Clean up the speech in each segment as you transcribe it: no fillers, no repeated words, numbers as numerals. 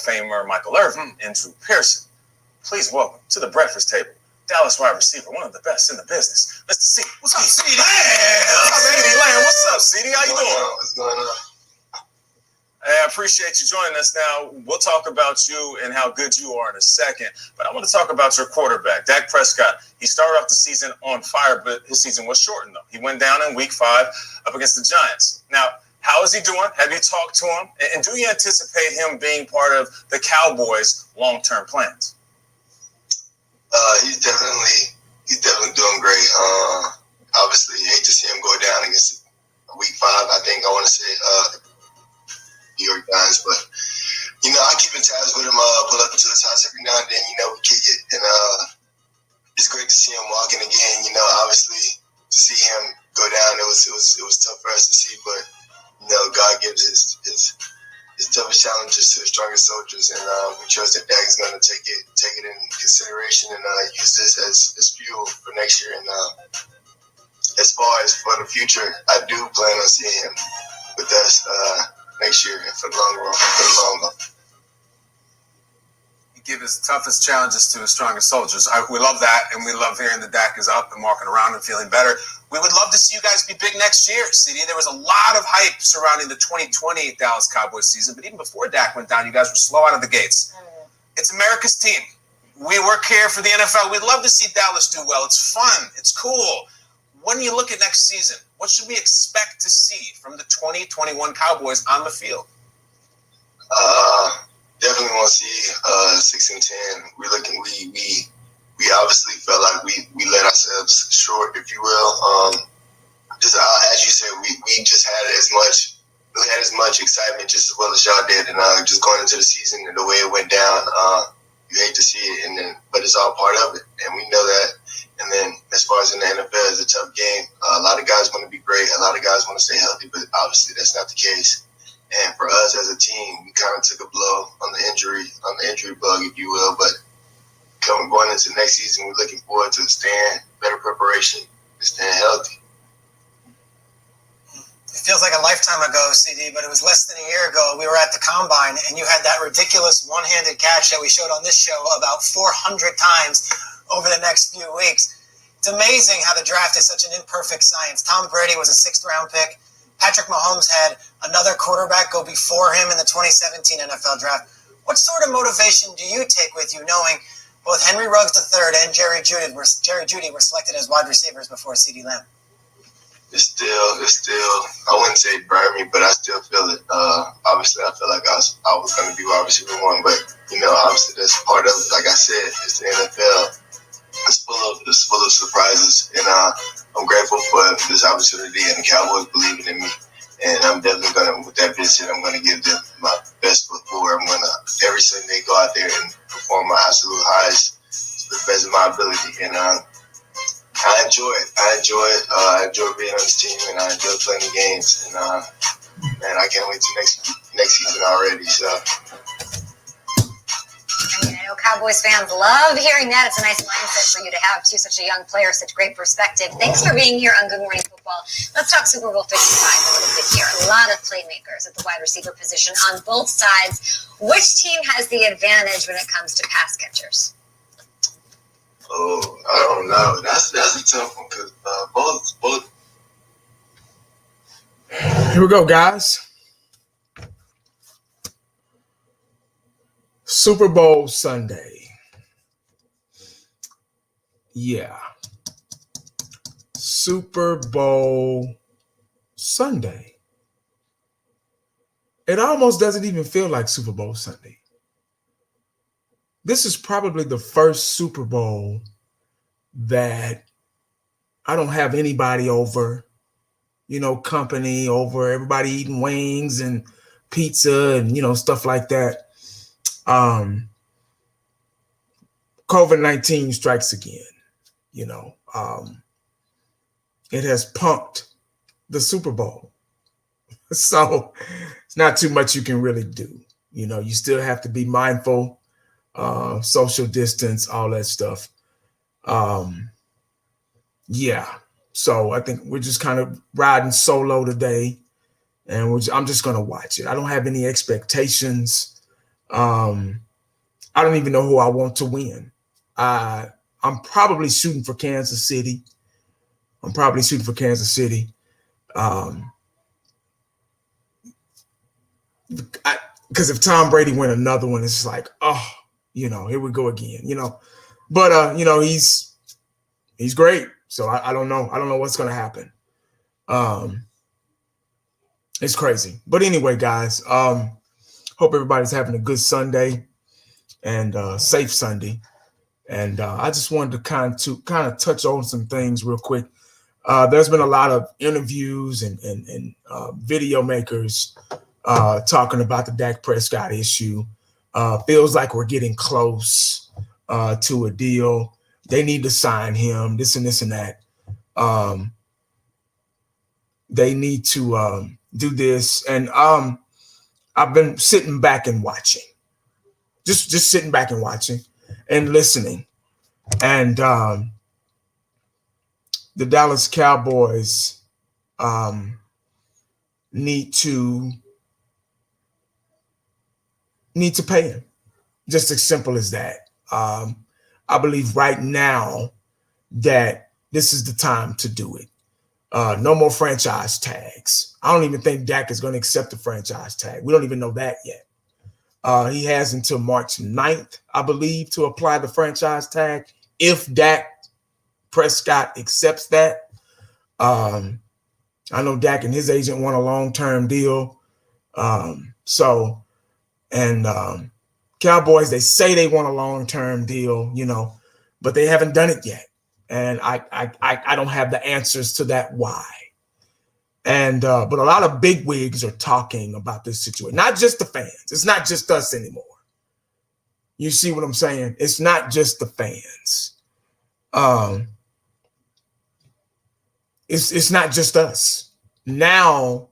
Famer Michael Irvin and Drew Pearson. Please welcome to the breakfast table, Dallas wide receiver, one of the best in the business, Mr. C. What's up, CD? What's up, CD? How you doing? What's going on? Hey, I appreciate you joining us. Now, we'll talk about you and how good you are in a second, but I want to talk about your quarterback, Dak Presscott. He started off the season on fire, but his season was shortened, though. He went down in week 5 up against the Giants. Now, how is he doing? Have you talked to him? And do you anticipate him being part of the Cowboys' long-term plans? He's definitely doing great. Obviously, hate to see him go down against week 5. I think I want to say New York Giants, but I keep in tabs with him. Pull up to his house every now and then. We kick it, and it's great to see him walking again. Obviously to see him go down, it was tough for us to see, but God gives his toughest challenges to the strongest soldiers, and we trust that Dak is going to take it in consideration and use this as fuel for next year. And as far as for the future, I do plan on seeing him with us next year and for the long run. He gives his toughest challenges to his strongest soldiers. We love that, and we love hearing that Dak is up and walking around and feeling better. We would love to see you guys be big next year, CD. There was a lot of hype surrounding the 2020 Dallas Cowboys season, but even before Dak went down, you guys were slow out of the gates. It's America's team. We work here for the NFL. We'd love to see Dallas do well. It's fun. It's cool. When you look at next season, what should we expect to see from the 2021 Cowboys on the field? Definitely want to see 6-10. We obviously felt like we let ourselves short, if you will. Just as you said, we just had as much excitement just as well as y'all did, and just going into the season and the way it went down, you hate to see it, but it's all part of it, and we know that. And then as far as in the NFL, it's a tough game. A lot of guys want to be great. A lot of guys want to stay healthy, but obviously that's not the case. And for us as a team, we kind of took a blow on the injury bug, if you will. But going into next season, we're looking forward to staying better preparation and staying healthy. It feels like a lifetime ago, CD, but it was less than a year ago. We were at the Combine, and you had that ridiculous one-handed catch that we showed on this show about 400 times over the next few weeks. It's amazing how the draft is such an imperfect science. Tom Brady was a 6th-round pick. Patrick Mahomes had another quarterback go before him in the 2017 NFL draft. What sort of motivation do you take with you knowing both Henry Ruggs III and Jerry Jeudy were selected as wide receivers before CeeDee Lamb? It's still, I wouldn't say it burned me, but I still feel it. Obviously, I feel like I was going to be wide receiver 1, but, obviously that's part of it. Like I said, it's the NFL. It's full of surprises, and I'm grateful for this opportunity and the Cowboys believing in me. And I'm definitely with that being said, I'm going to give them my best foot forward. I'm going to, every Sunday, go out there and perform my absolute highest to the best of my ability. And I enjoy it. I enjoy being on this team, and I enjoy playing the games. And man, I can't wait till next season already. So. I know Cowboys fans love hearing that. It's a nice mindset for you to have, too, such a young player, such great perspective. Thanks for being here on Good Morning Football. Let's talk Super Bowl 55 a little bit here. A lot of playmakers at the wide receiver position on both sides. Which team has the advantage when it comes to pass catchers? Oh, I don't know. That's a tough one because both. Here we go, guys. Super Bowl Sunday. Yeah. Super Bowl Sunday. It almost doesn't even feel like Super Bowl Sunday. This is probably the first Super Bowl that I don't have anybody over, company over, everybody eating wings and pizza and, stuff like that. COVID-19 strikes again, it has punked the Super Bowl. So it's not too much you can really do. You still have to be mindful, social distance, all that stuff. Yeah. So I think we're just kind of riding solo today, and I'm just going to watch it. I don't have any expectations. I don't even know who I want to win. I'm probably shooting for Kansas City. Because if Tom Brady win another one, it's like, oh, here we go again, But he's great. So I don't know. I don't know what's gonna happen. It's crazy. But anyway, guys, hope everybody's having a good Sunday and safe Sunday. And I just wanted to kind of touch on some things real quick. There's been a lot of interviews and video makers talking about the Dak Presscott issue. Feels like we're getting close to a deal. They need to sign him, this and this and that. They need to do this. And I've been sitting back and watching. Just sitting back and watching and listening. And the Dallas Cowboys need to pay him. Just as simple as that. I believe right now that this is the time to do it. No more franchise tags. I don't even think Dak is going to accept the franchise tag. We don't even know that yet. He has until March 9th, I believe, to apply the franchise tag. If Dak Prescott accepts that, I know Dak and his agent want a long-term deal. Cowboys, they say they want a long-term deal, but they haven't done it yet. And I don't have the answers to that why. And but a lot of bigwigs are talking about this situation. Not just the fans. It's not just us anymore. You see what I'm saying? It's not just the fans. It's not just us. Now,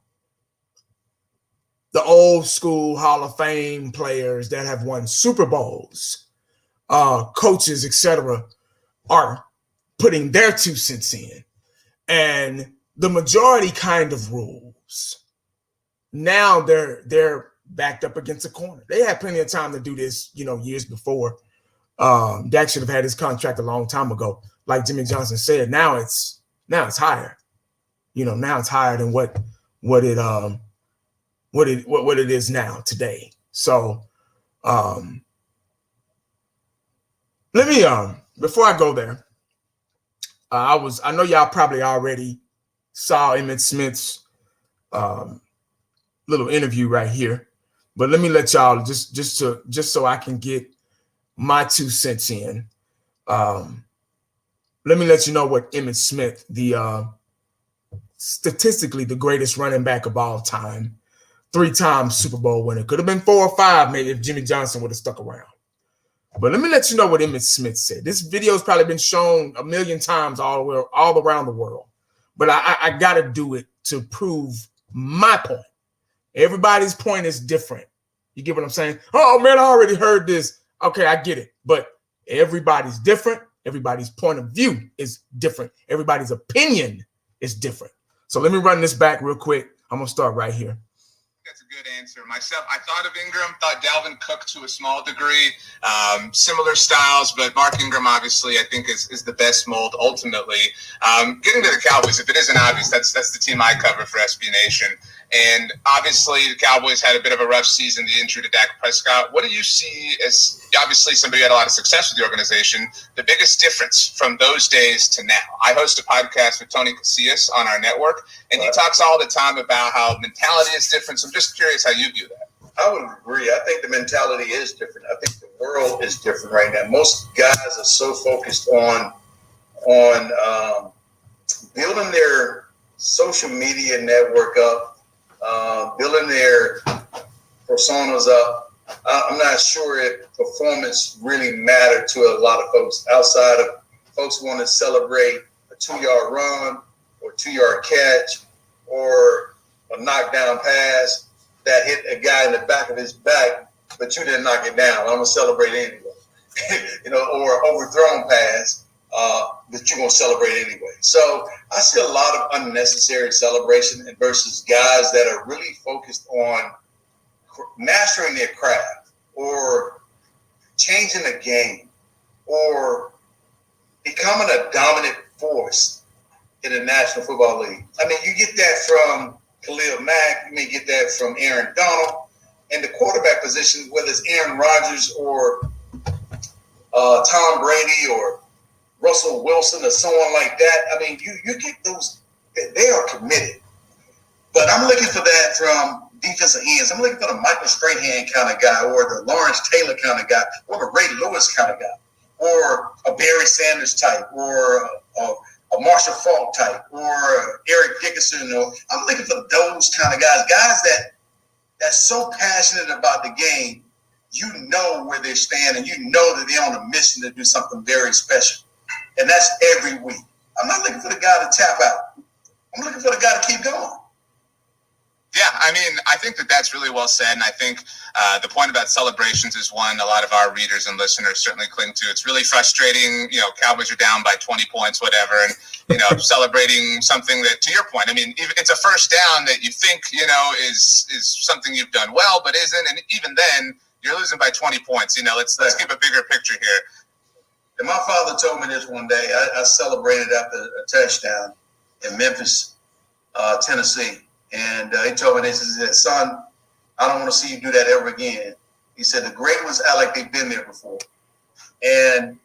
the old school Hall of Fame players that have won Super Bowls, coaches, etc., are putting their 2 cents in. And the majority kind of rules. Now they're backed up against a corner. They had plenty of time to do this, years before. Dak should have had his contract a long time ago. Like Jimmy Johnson said, now it's higher. Now it's higher than what it is now today. So let me before I go there, I know y'all probably already saw Emmitt Smith's little interview right here, but let me let y'all just so I can get my 2 cents in. Let me let you know what Emmitt Smith, the statistically the greatest running back of all time, 3-time Super Bowl winner, could have been 4 or 5 maybe if Jimmy Johnson would have stuck around. But let me let you know what Emmitt Smith said. This video has probably been shown a million times all around the world. But I got to do it to prove my point. Everybody's point is different. You get what I'm saying? Oh, man, I already heard this. Okay, I get it. But everybody's different. Everybody's point of view is different. Everybody's opinion is different. So let me run this back real quick. I'm going to start right here. That's a good answer. Myself, I thought of Ingram, thought Dalvin Cook to a small degree, similar styles, but Mark Ingram obviously I think is the best mold ultimately. Getting to the Cowboys, if it isn't obvious, that's the team I cover for SB Nation. And obviously the Cowboys had a bit of a rough season, the injury to Dak Prescott. What do you see as, obviously somebody who had a lot of success with the organization, the biggest difference from those days to now? I host a podcast with Tony Casillas on our network, and he talks all the time about how mentality is different. So I'm just curious how you view that. I would agree. I think the mentality is different. I think the world is different right now. Most guys are so focused on building their social media network up, building their personas up. I'm not sure if performance really mattered to a lot of folks outside of folks who want to celebrate a 2-yard run or 2-yard catch or a knockdown pass that hit a guy in the back of his back, but you didn't knock it down. I'm going to celebrate anyway. Or overthrown pass, but you're going to celebrate anyway. So I see a lot of unnecessary celebration versus guys that are really focused on mastering their craft or changing the game or becoming a dominant force in the National Football League. I mean, you get that from Khalil Mack. You may get that from Aaron Donald. And the quarterback position, whether it's Aaron Rodgers or Tom Brady or Russell Wilson or someone like that, I mean, you get those. They are committed. But I'm looking for that from defensive ends. I'm looking for the Michael Strahan kind of guy or the Lawrence Taylor kind of guy or the Ray Lewis kind of guy or a Barry Sanders type or a Marshall Faulk type or Eric Dickerson. Or I'm looking for those kind of guys that's so passionate about the game. You know where they stand and you know that they're on a mission to do something very special. And that's every week. I'm not looking for the guy to tap out. I'm looking for the guy to keep going. Yeah, I mean, I think that's really well said. And I think the point about celebrations is one a lot of our readers and listeners certainly cling to. It's really frustrating. You know, Cowboys are down by 20 points, whatever. And, you know, celebrating something that, to your point, I mean, it's a first down that you think, you know, is something you've done well, but isn't. And even then, you're losing by 20 points. You know, let's keep a bigger picture here. And my father told me this one day. I celebrated after a touchdown in Memphis, Tennessee. And he told me this, he said, son, I don't want to see you do that ever again. He said, the great ones act like they've been there before. And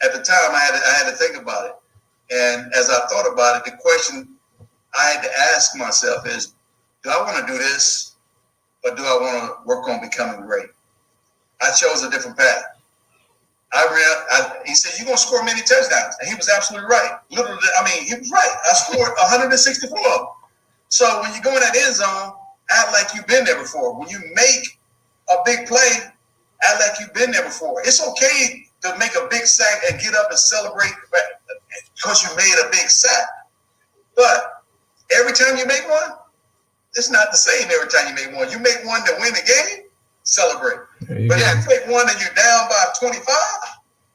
at the time, I had to think about it. And as I thought about it, the question I had to ask myself is, do I want to do this or do I want to work on becoming great? I chose a different path. He said, you're going to score many touchdowns. And he was absolutely right. Literally, I mean, he was right. I scored 164 of them. So when you go in that end zone, act like you've been there before. When you make a big play, act like you've been there before. It's okay to make a big sack and get up and celebrate because you made a big sack. But every time you make one, it's not the same every time you make one. You make one to win the game, celebrate. But if you make one and you're down by 25,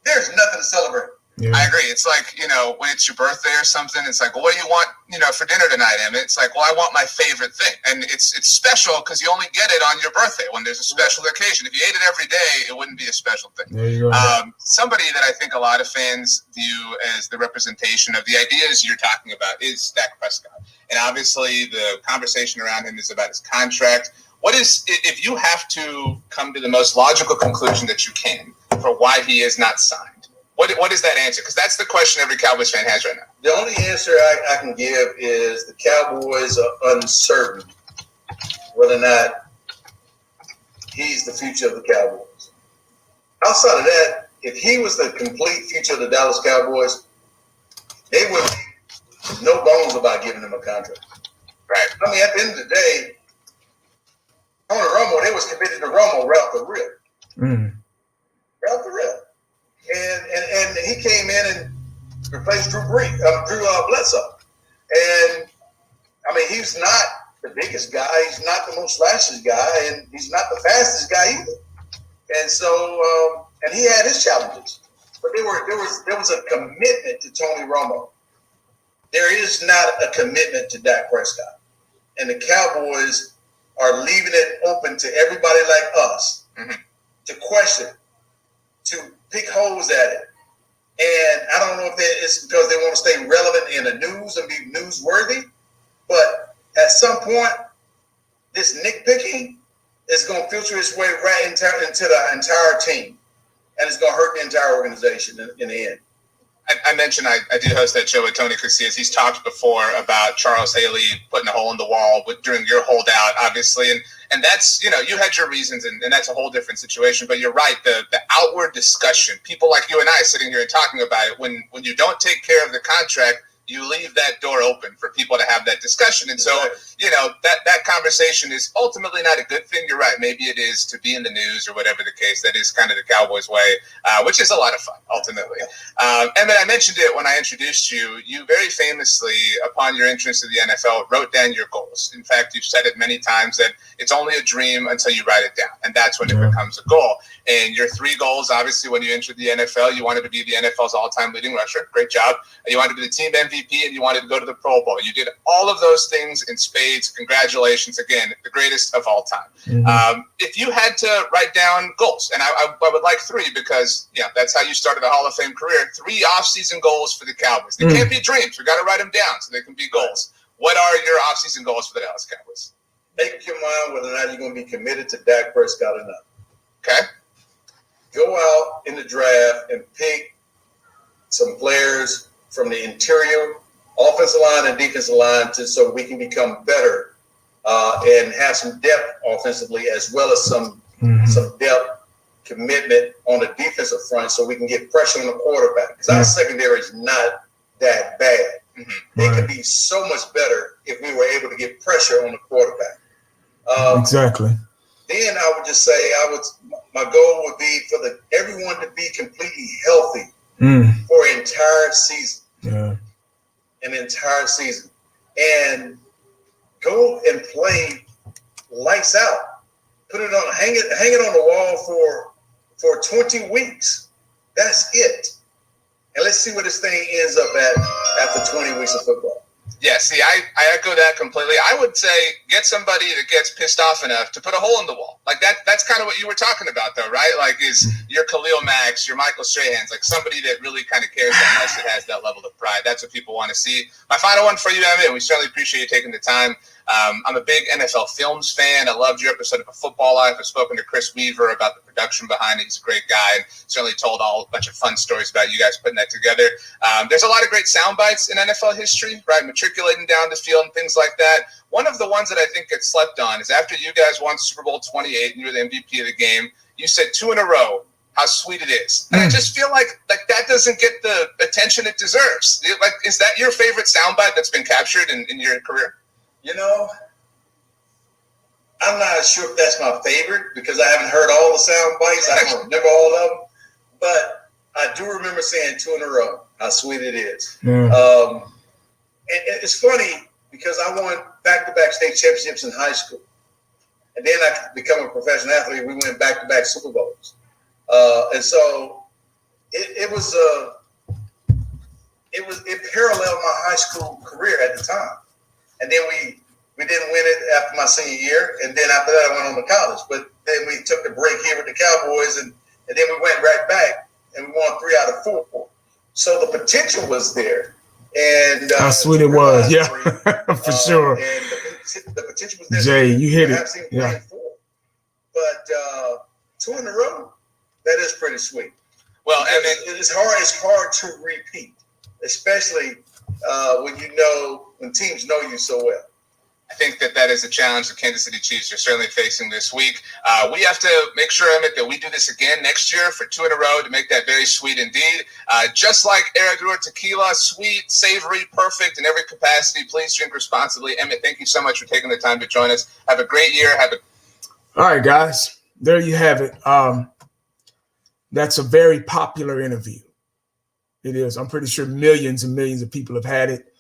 there's nothing to celebrate. Yeah. I agree. It's like, you know, when it's your birthday or something, it's like, well, what do you want, you know, for dinner tonight, Em? It's like, well, I want my favorite thing. And it's special because you only get it on your birthday when there's a special occasion. If you ate it every day, it wouldn't be a special thing. There you go. Somebody that I think a lot of fans view as the representation of the ideas you're talking about is Dak Presscott. And obviously the conversation around him is about his contract. What is, if you have to come to the most logical conclusion that you can for why he is not signed, what is that answer? Because that's the question every Cowboys fan has right now. The only answer I can give is the Cowboys are uncertain whether or not he's the future of the Cowboys. Outside of that, if he was the complete future of the Dallas Cowboys, they would be no bones about giving him a contract. Right. I mean, at the end of the day, Tony Romo, they was committed to Romo right off the rip. Right off the rip. And he came in and replaced Drew Bledsoe. And, I mean, he's not the biggest guy. He's not the most flashiest guy. And he's not the fastest guy either. And so, and he had his challenges. But there was a commitment to Tony Romo. There is not a commitment to Dak Prescott. And the Cowboys are leaving it open to everybody like us to question, to pick holes at it. And I don't know if it's because they want to stay relevant in the news and be newsworthy, but at some point, this nitpicking is going to filter its way right into the entire team, and it's going to hurt the entire organization in the end. I mentioned I do host that show with Tony Casillas. He's talked before about Charles Haley putting a hole in the wall during your holdout, obviously. And that's, you know, you had your reasons, and that's a whole different situation. But you're right, the outward discussion, people like you and I sitting here and talking about it, when you don't take care of the contract, you leave that door open for people to have that discussion. And so, you know, that conversation is ultimately not a good thing. You're right. Maybe it is to be in the news or whatever the case. That is kind of the Cowboys way, which is a lot of fun, ultimately. And then I mentioned it when I introduced you. You very famously, upon your entrance to the NFL, wrote down your goals. In fact, you've said it many times that it's only a dream until you write it down. And that's when it becomes a goal. And your three goals, obviously, when you entered the NFL, you wanted to be the NFL's all-time leading rusher. Great job. You wanted to be the team MVP. MVP and you wanted to go to the Pro Bowl. You did all of those things in spades. Congratulations again, the greatest of all time. Mm-hmm. If you had to write down goals, and I would like 3 because that's how you started a Hall of Fame career. 3 off-season goals for the Cowboys. They can't be dreams. We got to write them down so they can be goals. What are your off-season goals for the Dallas Cowboys? Make up your mind whether or not you're going to be committed to Dak Presscott or not. Okay. Go out in the draft and pick some players from the interior, offensive line and defensive line, so we can become better and have some depth offensively as well as some depth commitment on the defensive front so we can get pressure on the quarterback. Because our secondary is not that bad. It could be so much better if we were able to get pressure on the quarterback. Exactly. Then I would just say my goal would be for everyone to be completely healthy for an entire season. Yeah. An entire season. And go and play lights out. Put it on, hang it on the wall for 20 weeks. That's it. And let's see where this thing ends up at after 20 weeks of football. Yeah, see, I echo that completely. I would say get somebody that gets pissed off enough to put a hole in the wall. Like that's kind of what you were talking about, though, right? Like is your Khalil Mack's, your Michael Strahan's, like somebody that really kind of cares that much, that has that level of pride. That's what people want to see. My final one for you, Emmett, and we certainly appreciate you taking the time. I'm a big NFL Films fan. I loved your episode of A Football Life. I've spoken to Chris Weaver about the production behind it. He's a great guy and certainly told a bunch of fun stories about you guys putting that together. There's a lot of great sound bites in NFL history, right? Matriculating down the field and things like that. One of the ones that I think gets slept on is after you guys won Super Bowl 28 and you were the MVP of the game, you said 2 in a row, how sweet it is. And I just feel like that doesn't get the attention it deserves. Like, is that your favorite soundbite that's been captured in your career? You know, I'm not sure if that's my favorite because I haven't heard all the sound bites. I don't remember all of them. But I do remember saying 2 in a row, how sweet it is. Yeah. And it's funny because I won back-to-back state championships in high school. And then I became a professional athlete. We went back-to-back Super Bowls. And so it paralleled my high school career at the time. And then we didn't win it after my senior year. And then after that, I went on to college. But then we took a break here with the Cowboys. And then we went right back and we won 3 out of 4. So the potential was there. And how sweet it was. Yeah, for sure. And the potential was there. Jay, you hit it. Yeah. But 2 in a row, that is pretty sweet. Well, and it's hard to repeat, especially when teams know you so well. I think that is a challenge the Kansas City Chiefs are certainly facing this week. We have to make sure, Emmett, that we do this again next year for 2 in a row to make that very sweet indeed. Just like Herradura tequila, sweet, savory, perfect in every capacity. Please drink responsibly. Emmett, thank you so much for taking the time to join us. Have a great year. All right, guys. There you have it. That's a very popular interview. It is. I'm pretty sure millions and millions of people have had it.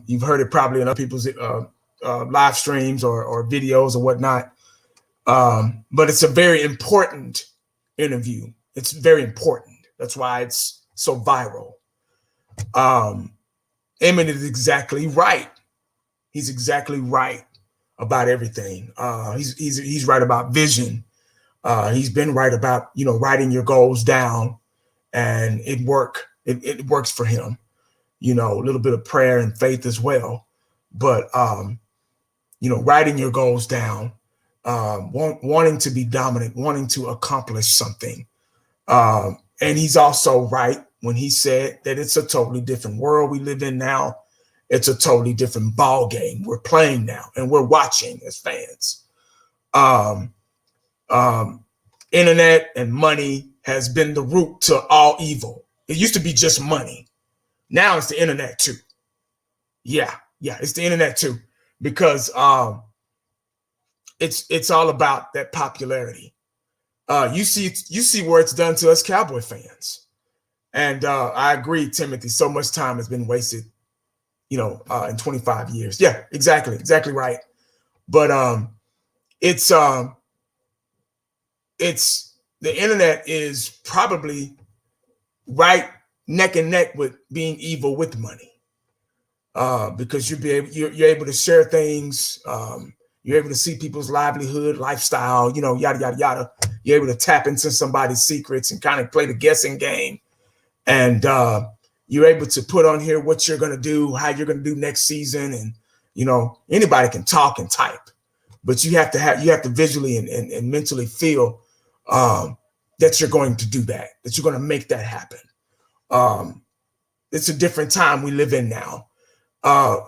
You've heard it probably in other people's live streams or videos or whatnot. But it's a very important interview. It's very important. That's why it's so viral. Emmett is exactly right. He's exactly right about everything. He's right about vision. He's been right about, writing your goals down, and it works for him. A little bit of prayer and faith as well. But, writing your goals down, wanting to be dominant, wanting to accomplish something. And he's also right when he said that it's a totally different world we live in now. It's a totally different ball game we're playing now, and we're watching as fans. Internet and money has been the root to all evil. It used to be just money. Now it's the internet too. Yeah, it's the internet too, because it's all about that popularity. You see where it's done to us Cowboy fans, and I agree, Timothy. So much time has been wasted, in 25 years. Yeah, exactly right. But it's the internet is probably right neck and neck with being evil with money. because you're able to share things. You're able to see people's livelihood, lifestyle, yada, yada, yada. You're able to tap into somebody's secrets and kind of play the guessing game. And you're able to put on here what you're going to do, how you're going to do next season. And, anybody can talk and type, but you have to visually and mentally feel that you're going to do that you're going to make that happen. It's a different time we live in now.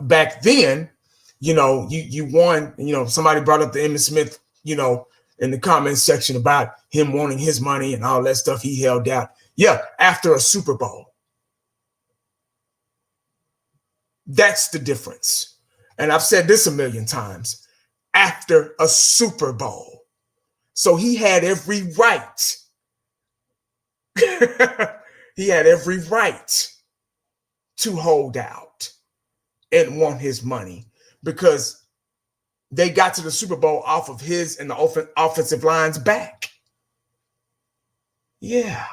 Back then, you won, somebody brought up the Emmitt Smith, in the comments section about him wanting his money and all that stuff he held out. Yeah, after a Super Bowl. That's the difference. And I've said this a million times. After a Super Bowl. So he had every right. He had every right to hold out and want his money because they got to the Super Bowl off of his and the offensive line's back. Yeah.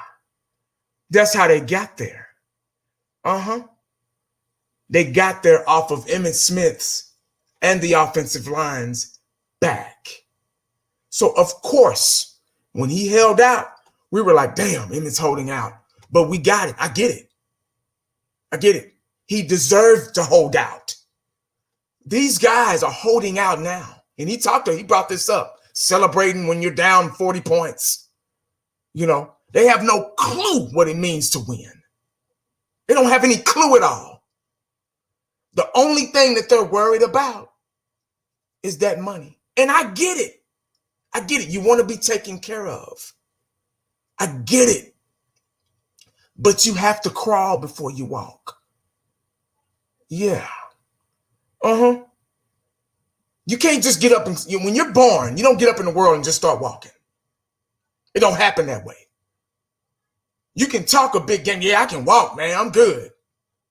That's how they got there. They got there off of Emmitt Smith's and the offensive line's back. So, of course, when he held out, we were like, damn, Emmitt's holding out. But we got it. I get it. He deserved to hold out. These guys are holding out now. And he brought this up, celebrating when you're down 40 points. They have no clue what it means to win. They don't have any clue at all. The only thing that they're worried about is that money. And I get it. You want to be taken care of. I get it. But you have to crawl before you walk. Yeah. You can't just get up and when you're born, you don't get up in the world and just start walking. It don't happen that way. You can talk a big game. Yeah, I can walk, man. I'm good.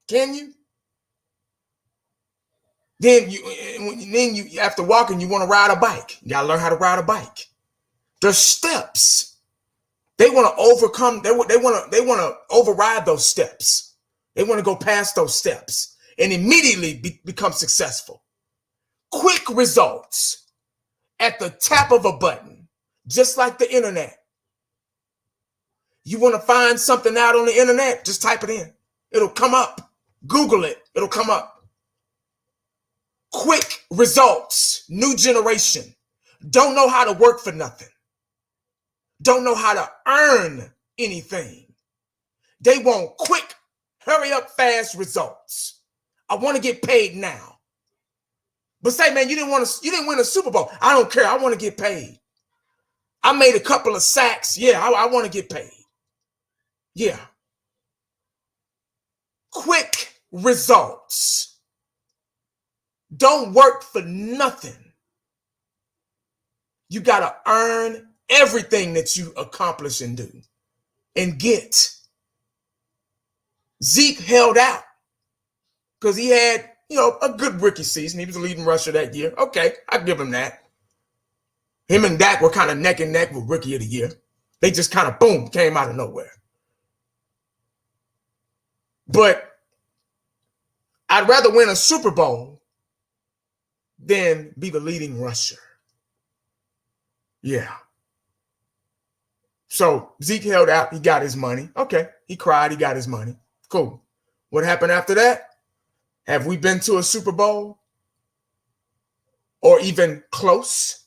Can you? Then you after walking, you want to ride a bike. You gotta learn how to ride a bike. There's steps. They want to overcome. They want to override those steps. They want to go past those steps and immediately become successful. Quick results at the tap of a button, just like the internet. You want to find something out on the internet? Just type it in. It'll come up. Google it. It'll come up. Quick results. New generation. Don't know how to work for nothing. Don't know how to earn anything. They want quick, hurry up, fast results. I want to get paid now. But say, man, you didn't win a Super Bowl. I don't care. I want to get paid. I made a couple of sacks. Yeah, I want to get paid. Yeah. Quick results. Don't work for nothing. You got to earn everything that you accomplish and do and get. Zeke held out because he had, a good rookie season. He was the leading rusher that year. Okay, I give him that. Him and Dak were kind of neck and neck with rookie of the year. They just kind of, boom, came out of nowhere. But I'd rather win a Super Bowl than be the leading rusher. Yeah. So Zeke held out. He got his money. Okay. He cried. He got his money. Cool. What happened after that? Have we been to a Super Bowl? Or even close?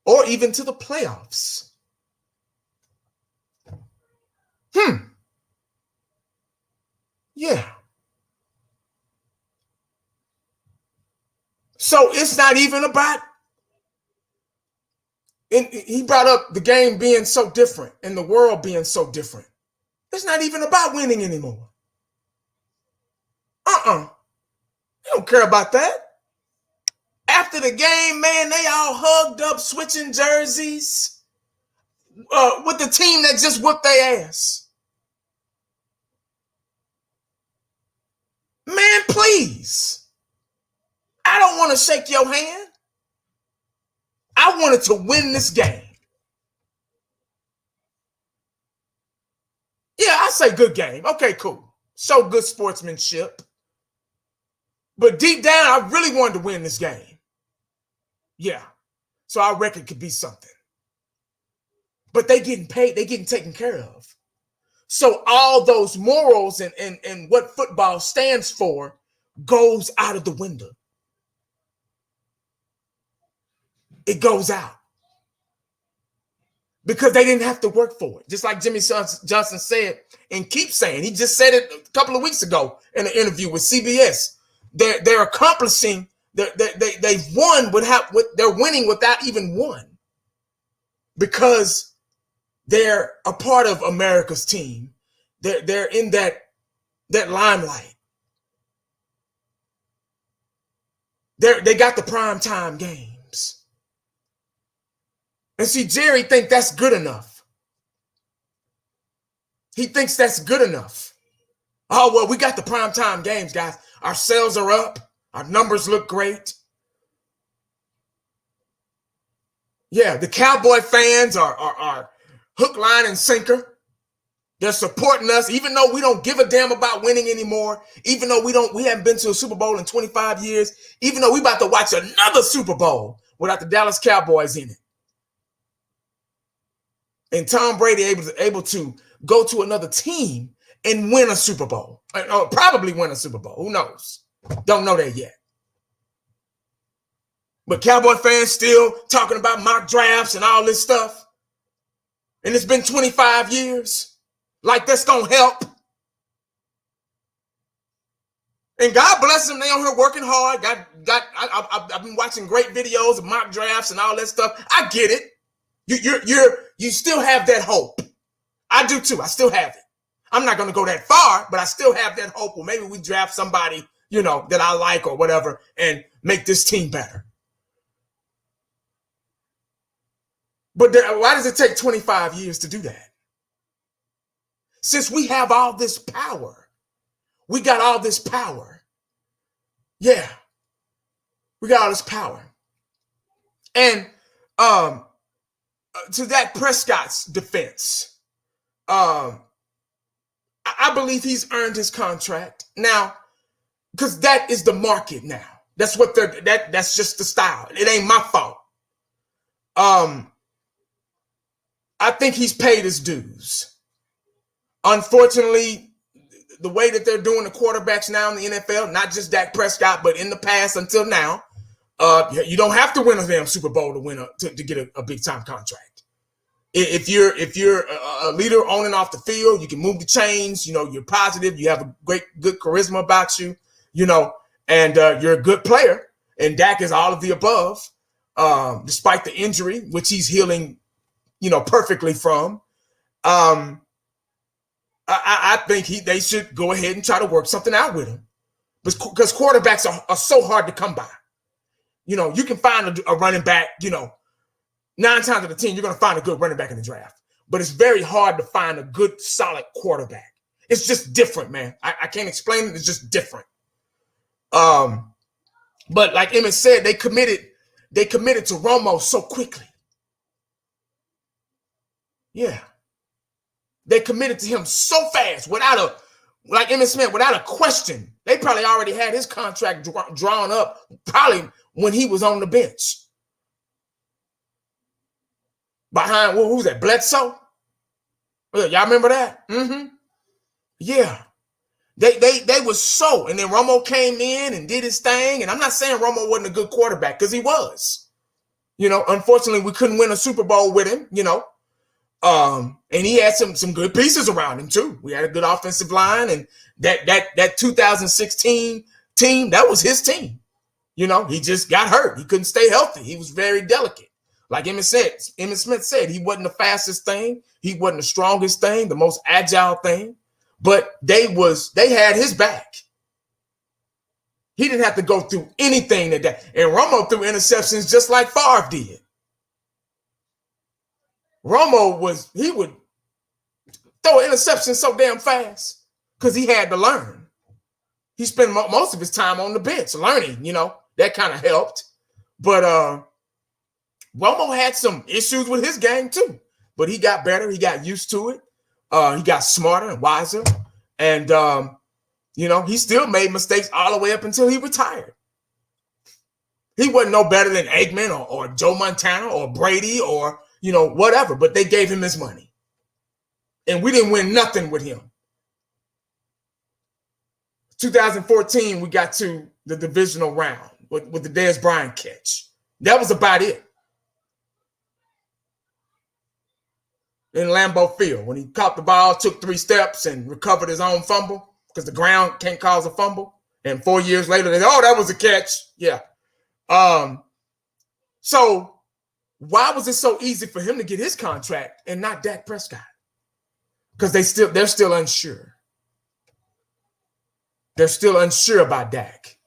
Or even to the playoffs? Yeah. So it's not even about, and he brought up the game being so different and the world being so different. It's not even about winning anymore. They don't care about that. After the game, man, they all hugged up, switching jerseys with the team that just whooped their ass. Man, please. I don't want to shake your hand. I wanted to win this game. Yeah, I say good game. Okay, cool. Show good sportsmanship. But deep down, I really wanted to win this game. Yeah. So our record could be something. But they getting paid, they getting taken care of. So all those morals and what football stands for goes out of the window. It goes out. Because they didn't have to work for it. Just like Jimmy Johnson said and keeps saying. He just said it a couple of weeks ago in an interview with CBS. They're accomplishing, they've won they're winning without even one. Because they're a part of America's team. They're in that limelight. They got the primetime games. And see, Jerry thinks that's good enough. He thinks that's good enough. Oh, well, we got the primetime games, guys. Our sales are up. Our numbers look great. Yeah, the Cowboy fans are hook, line, and sinker. They're supporting us, even though we don't give a damn about winning anymore. Even though we haven't been to a Super Bowl in 25 years. Even though we about to watch another Super Bowl without the Dallas Cowboys in it. And Tom Brady able to go to another team and win a Super Bowl. Or probably win a Super Bowl. Who knows? Don't know that yet. But Cowboy fans still talking about mock drafts and all this stuff. And it's been 25 years. Like that's going to help. And God bless them. They on here working hard. I've been watching great videos of mock drafts and all that stuff. I get it. You still have that hope. I do too. I still have it. I'm not going to go that far, but I still have that hope. Well, maybe we draft somebody, that I like or whatever and make this team better. But why does it take 25 years to do that? Since we have all this power, we got all this power. Yeah, we got all this power. And to Dak Prescott's defense, I believe he's earned his contract now, because that is the market now. That's what that's just the style. It ain't my fault. I think he's paid his dues. Unfortunately, the way that they're doing the quarterbacks now in the NFL, not just Dak Prescott, but in the past until now, you don't have to win a damn Super Bowl to get a big time contract. If you're a leader on and off the field, you can move the chains. You're positive. You have a good charisma about you. And you're a good player. And Dak is all of the above, despite the injury, which he's healing, perfectly from. I think they should go ahead and try to work something out with him, because quarterbacks are so hard to come by. You can find a running back, 9 times out of 10, you're going to find a good running back in the draft. But it's very hard to find a good, solid quarterback. It's just different, man. I can't explain it. It's just different. But like Emmett said, they committed to Romo so quickly. Yeah. They committed to him so fast like Emmitt Smith, without a question. They probably already had his contract drawn up probably when he was on the bench. Behind, who's that, Bledsoe? Y'all remember that? Mm-hmm. Yeah. They were so, and then Romo came in and did his thing. And I'm not saying Romo wasn't a good quarterback, because he was. Unfortunately, we couldn't win a Super Bowl with him, and he had some good pieces around him too. We had a good offensive line, and that 2016 team, that was his team. He just got hurt. He couldn't stay healthy. He was very delicate. Like Emmitt Smith said, he wasn't the fastest thing. He wasn't the strongest thing, the most agile thing. But they had his back. He didn't have to go through anything and Romo threw interceptions just like Favre did. Romo would throw an interception so damn fast because he had to learn. He spent most of his time on the bench learning, that kind of helped. But Romo had some issues with his game too, but he got better. He got used to it. He got smarter and wiser. And, You know, he still made mistakes all the way up until he retired. He wasn't no better than Aikman or Joe Montana or Brady or, you know, whatever, but they gave him his money. And we didn't win nothing with him. 2014, we got to the divisional round with the Dez Bryant catch. That was about it. In Lambeau Field, when he caught the ball, took 3 steps, and recovered his own fumble, because the ground can't cause a fumble. And 4 years later, they said, oh, that was a catch. Yeah. So why was it so easy for him to get his contract and not Dak Prescott? Because they're still unsure. They're still unsure about Dak.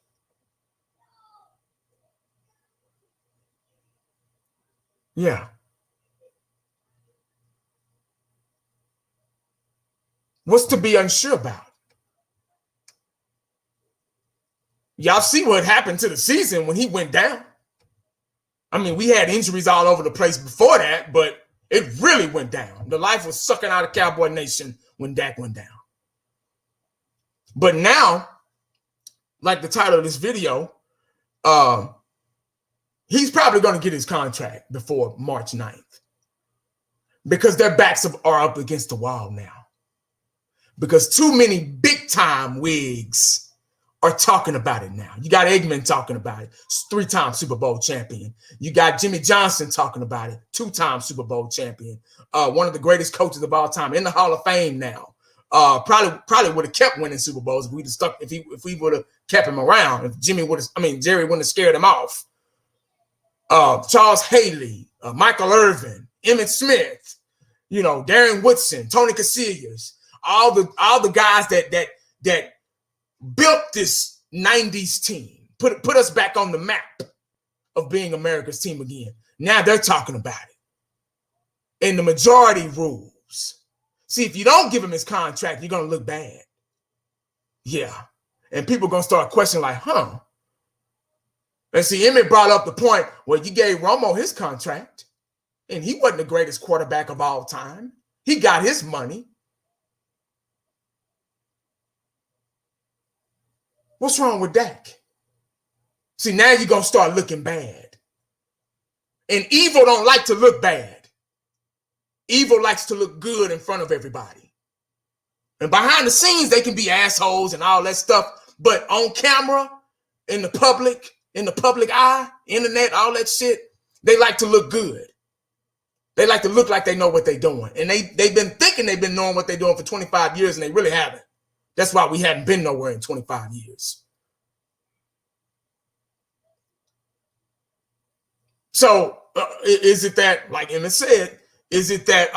Yeah. What's to be unsure about? Y'all see what happened to the season when he went down. I mean, we had injuries all over the place before that, but it really went down. The life was sucking out of Cowboy Nation when Dak went down. But now, like the title of this video, he's probably going to get his contract before March 9th because their backs are up against the wall now. Because too many big-time wigs are talking about it now. You got Eggman talking about it, 3-time Super Bowl champion. You got Jimmy Johnson talking about it, 2-time Super Bowl champion. One of the greatest coaches of all time, in the Hall of Fame now. Probably would have kept winning Super Bowls if we would have kept him around. If Jerry wouldn't have scared him off. Charles Haley, Michael Irvin, Emmitt Smith, you know, Darren Woodson, Tony Casillas, all the guys that built this 90s team, put us back on the map of being America's team again. Now they're talking about it. And the majority rules. See, if you don't give him his contract, you're going to look bad. Yeah. And people are going to start questioning like, huh? And see, Emmett brought up the point, well, you gave Romo his contract, and he wasn't the greatest quarterback of all time. He got his money. What's wrong with Dak? See, now you're going to start looking bad. And evil don't like to look bad. Evil likes to look good in front of everybody. And behind the scenes, they can be assholes and all that stuff. But on camera, in the public eye, internet, all that shit, they like to look good. They like to look like they know what they're doing. And they've been thinking they've been knowing what they're doing for 25 years, and they really haven't. That's why we haven't been nowhere in 25 years. So is it that, like Emmett said, is it that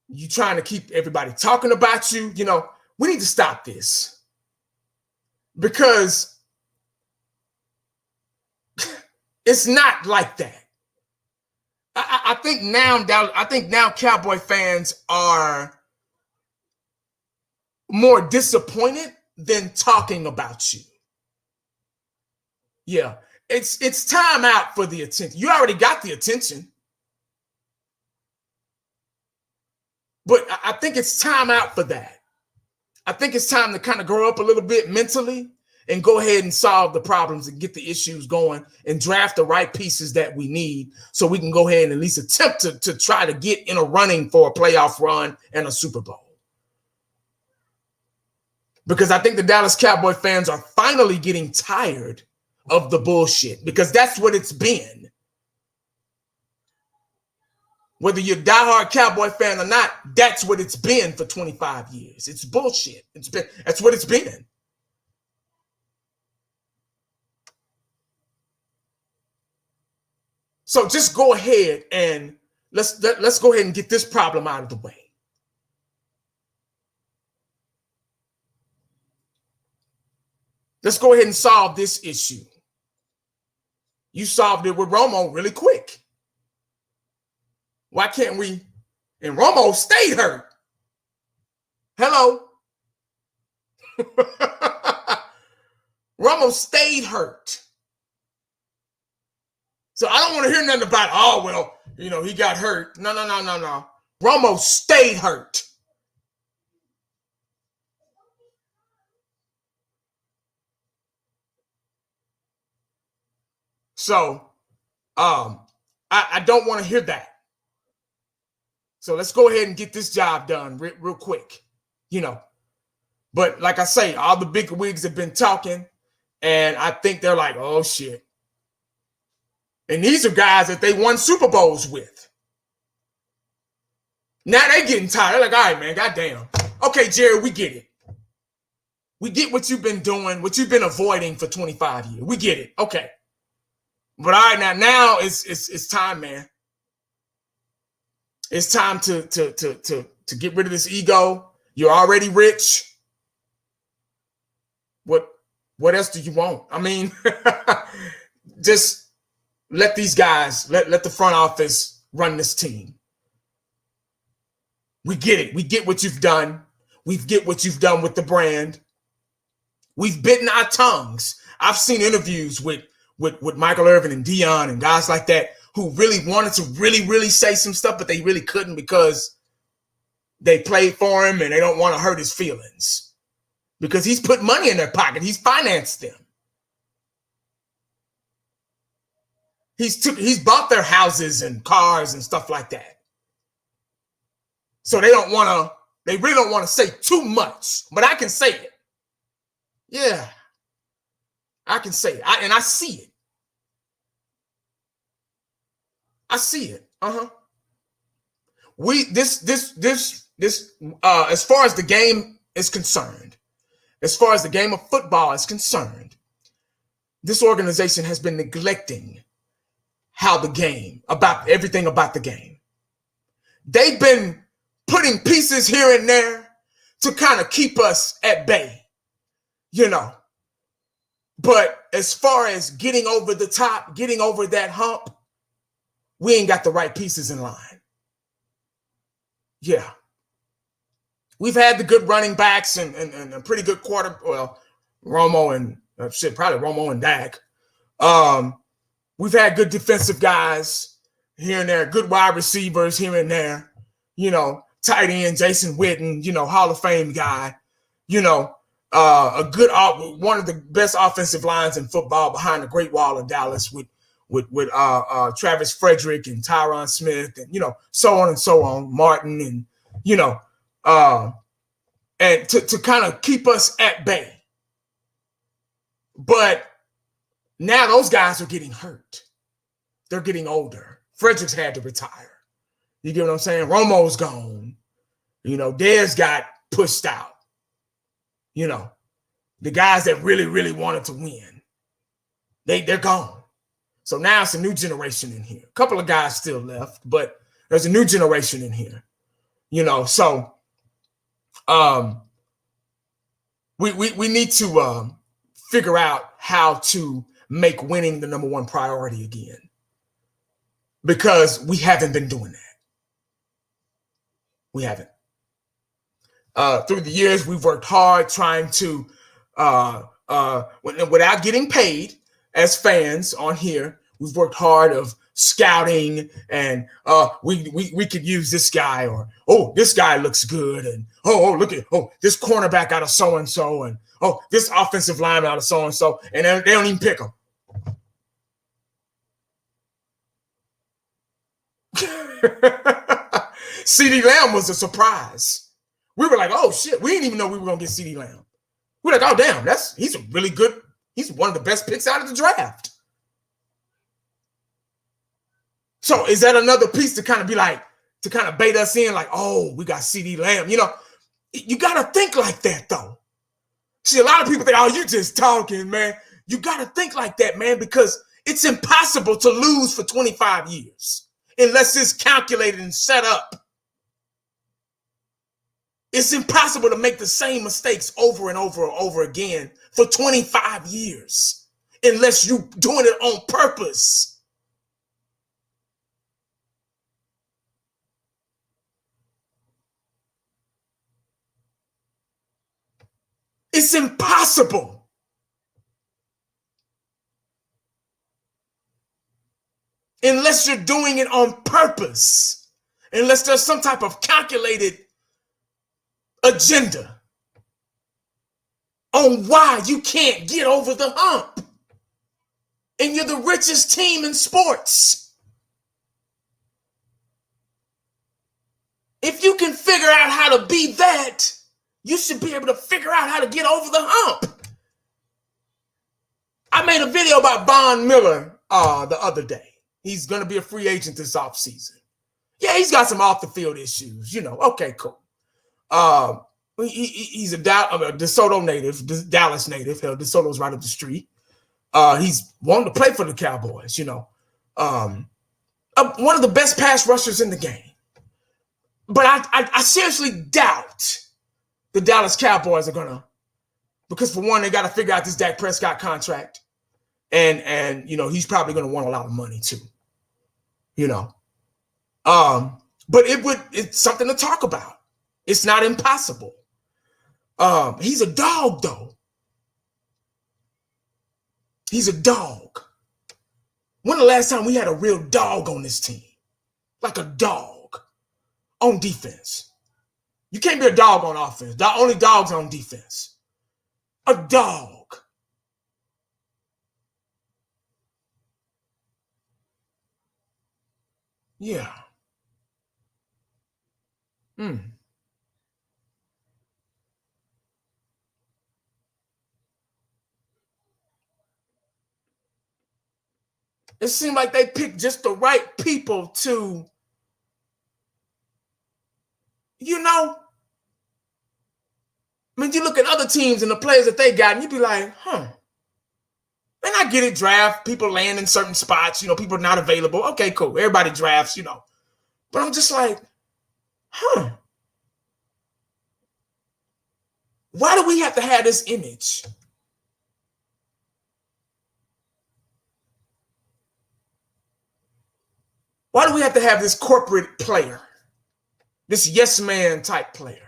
you trying to keep everybody talking about you? You know, we need to stop this because it's not like that. I think now Cowboy fans are more disappointed than talking about you. Yeah, it's time out for the attention. You already got the attention. But I think it's time out for that. I think it's time to kind of grow up a little bit mentally and go ahead and solve the problems and get the issues going and draft the right pieces that we need so we can go ahead and at least attempt to try to get in a running for a playoff run and a Super Bowl. Because I think the Dallas Cowboy fans are finally getting tired of the bullshit because that's what it's been. Whether you're a diehard Cowboy fan or not, that's what it's been for 25 years. It's bullshit. That's what it's been. So just go ahead and let's go ahead and get this problem out of the way. Let's go ahead and solve this issue. You solved it with Romo really quick. Why can't we? And Romo stayed hurt. Hello. Romo stayed hurt. So I don't want to hear nothing about, oh, well, you know, he got hurt. No. Romo stayed hurt. So I don't want to hear that. So let's go ahead and get this job done real quick, you know. But like I say, all the big wigs have been talking, and I think they're like, oh, shit. And these are guys that they won Super Bowls with. Now they getting tired. They're like, all right, man, goddamn. Okay, Jerry, we get it. We get what you've been doing, what you've been avoiding for 25 years. We get it. Okay. But all right, now it's time, man. It's time to get rid of this ego. You're already rich. What else do you want? I mean, just let these guys, let the front office run this team. We get it. We get what you've done. We get what you've done with the brand. We've bitten our tongues. I've seen interviews with Michael Irvin and Dion and guys like that who really wanted to really say some stuff, but they really couldn't because they played for him and they don't want to hurt his feelings because he's put money in their pocket. He's financed them. He's bought their houses and cars and stuff like that. So they really don't want to say too much, but I can say it. Yeah, I can say it. And I see it. I see it. As far as the game is concerned, as far as the game of football is concerned, this organization has been neglecting everything about the game. They've been putting pieces here and there to kind of keep us at bay, you know. But as far as getting over the top, getting over that hump, we ain't got the right pieces in line. Yeah. We've had the good running backs and a pretty good Romo and probably Romo and Dak. We've had good defensive guys here and there, good wide receivers here and there, you know, tight end, Jason Witten, you know, Hall of Fame guy, you know, one of the best offensive lines in football behind the Great Wall of Dallas with Travis Frederick and Tyron Smith and, you know, so on and so on, Martin and, you know, and to kind of keep us at bay. But now those guys are getting hurt. They're getting older. Frederick's had to retire. You get what I'm saying? Romo's gone. You know, Dez got pushed out. You know, the guys that really wanted to win, they're gone. So now it's a new generation in here. A couple of guys still left, but there's a new generation in here. You know, so we need to figure out how to make winning the number one priority again, because we haven't been doing that. We haven't. Through the years, we've worked hard trying to, without getting paid as fans on here, we've worked hard of scouting and we could use this guy, or, oh, this guy looks good. And, look at, this cornerback out of so-and-so. And, this offensive lineman out of so-and-so. And they don't even pick them. CeeDee Lamb was a surprise. We were like, oh shit, we didn't even know we were gonna get CeeDee Lamb. We're like, oh damn, he's one of the best picks out of the draft. So is that another piece to kind of bait us in, like, oh, we got CeeDee Lamb? You know, you gotta think like that though. See, a lot of people think, oh, you just talking, man. You gotta think like that, man, because it's impossible to lose for 25 years unless it's calculated and set up. It's impossible to make the same mistakes over and over and over again for 25 years unless you're doing it on purpose. It's impossible. Unless you're doing it on purpose. Unless there's some type of calculated agenda on why you can't get over the hump. and you're the richest team in sports. If you can figure out how to be that, you should be able to figure out how to get over the hump. I made a video about Von Miller the other day. He's going to be a free agent this offseason. Yeah, he's got some off the field issues, Okay, cool. He's a DeSoto native, Dallas native. Hell, DeSoto's right up the street. He's wanting to play for the Cowboys, one of the best pass rushers in the game. But I seriously doubt the Dallas Cowboys are gonna, because for one, they got to figure out this Dak Presscott contract, and he's probably gonna want a lot of money too, But it's something to talk about. It's not impossible. He's a dog though. He's a dog. When the last time we had a real dog on this team? Like a dog on defense. You can't be a dog on offense. The only dog's on defense. A dog. Yeah. It seemed like they picked just the right people to, you look at other teams and the players that they got, and you be like, And I get it, draft, people land in certain spots, people are not available. Okay, cool. Everybody drafts, But I'm just like, Why do we have to have this image? Why do we have to have this corporate player? This yes man type player?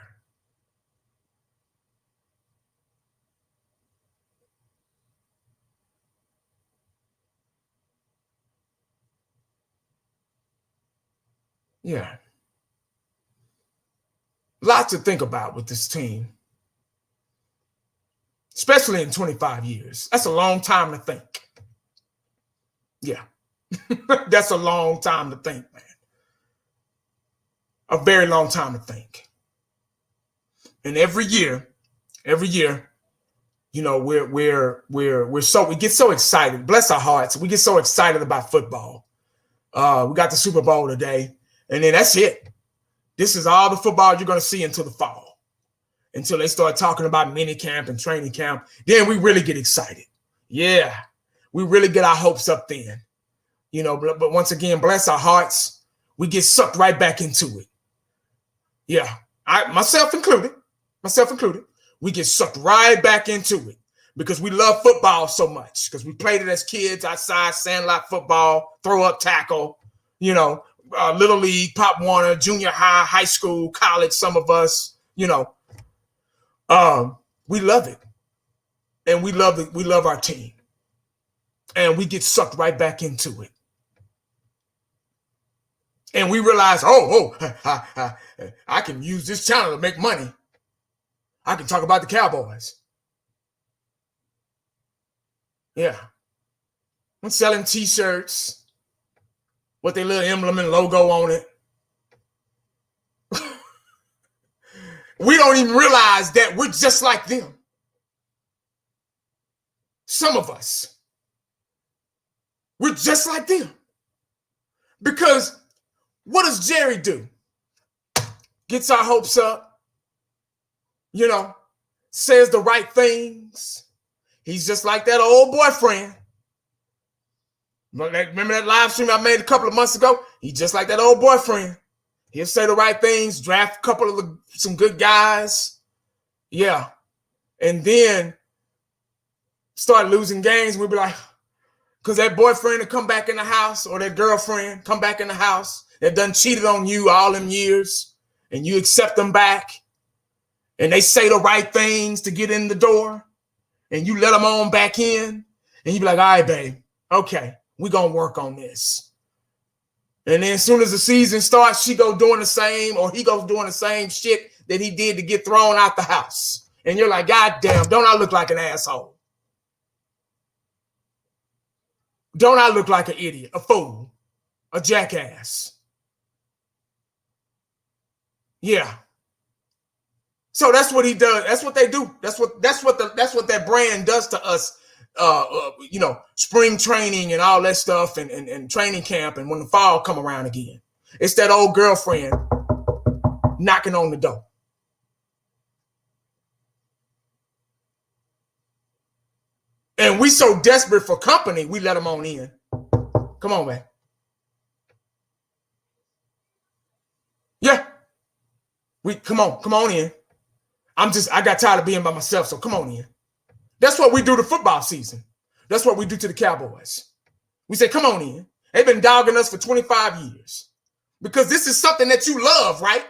Yeah. Lots to think about with this team. Especially in 25 years. That's a long time to think. Yeah. That's a long time to think, man. A very long time to think. And every year, we get so excited. Bless our hearts. We get so excited about football. We got the Super Bowl today, and then that's it. This is all the football you're going to see until the fall, until they start talking about mini camp and training camp. Then we really get excited. Yeah, we really get our hopes up then. But once again, bless our hearts, we get sucked right back into it. Yeah, myself included, we get sucked right back into it because we love football so much, because we played it as kids outside, sandlot football, throw up tackle, Little League, Pop Warner, junior high, high school, college, some of us, we love it. And we love our team. And we get sucked right back into it. And we realize, I can use this channel to make money. I can talk about the Cowboys. Yeah. I'm selling t-shirts with their little emblem and logo on it. We don't even realize that we're just like them. Some of us. We're just like them. Because what does Jerry do? Gets our hopes up, says the right things. He's just like that old boyfriend. Remember that live stream I made a couple of months ago? He's just like that old boyfriend. He'll say the right things, draft a couple of some good guys. Yeah. And then start losing games. We'll be like, because that boyfriend will come back in the house, or that girlfriend come back in the house that done cheated on you all them years, and you accept them back, and they say the right things to get in the door, and you let them on back in, and you be like, all right, babe, okay, we're going to work on this. And then as soon as the season starts, she go doing the same, or he goes doing the same shit that he did to get thrown out the house. And you're like, God damn, don't I look like an asshole? Don't I look like an idiot, a fool, a jackass? Yeah. So that's what he does. That's what they do. That's what that brand does to us. Spring training and all that stuff, and training camp, and when the fall come around again, it's that old girlfriend knocking on the door. And we so desperate for company, we let them on in. Come on, man. Yeah. Come on in. I got tired of being by myself, so come on in. That's what we do to football season. That's what we do to the Cowboys. We say, come on in. They've been dogging us for 25 years. Because this is something that you love, right?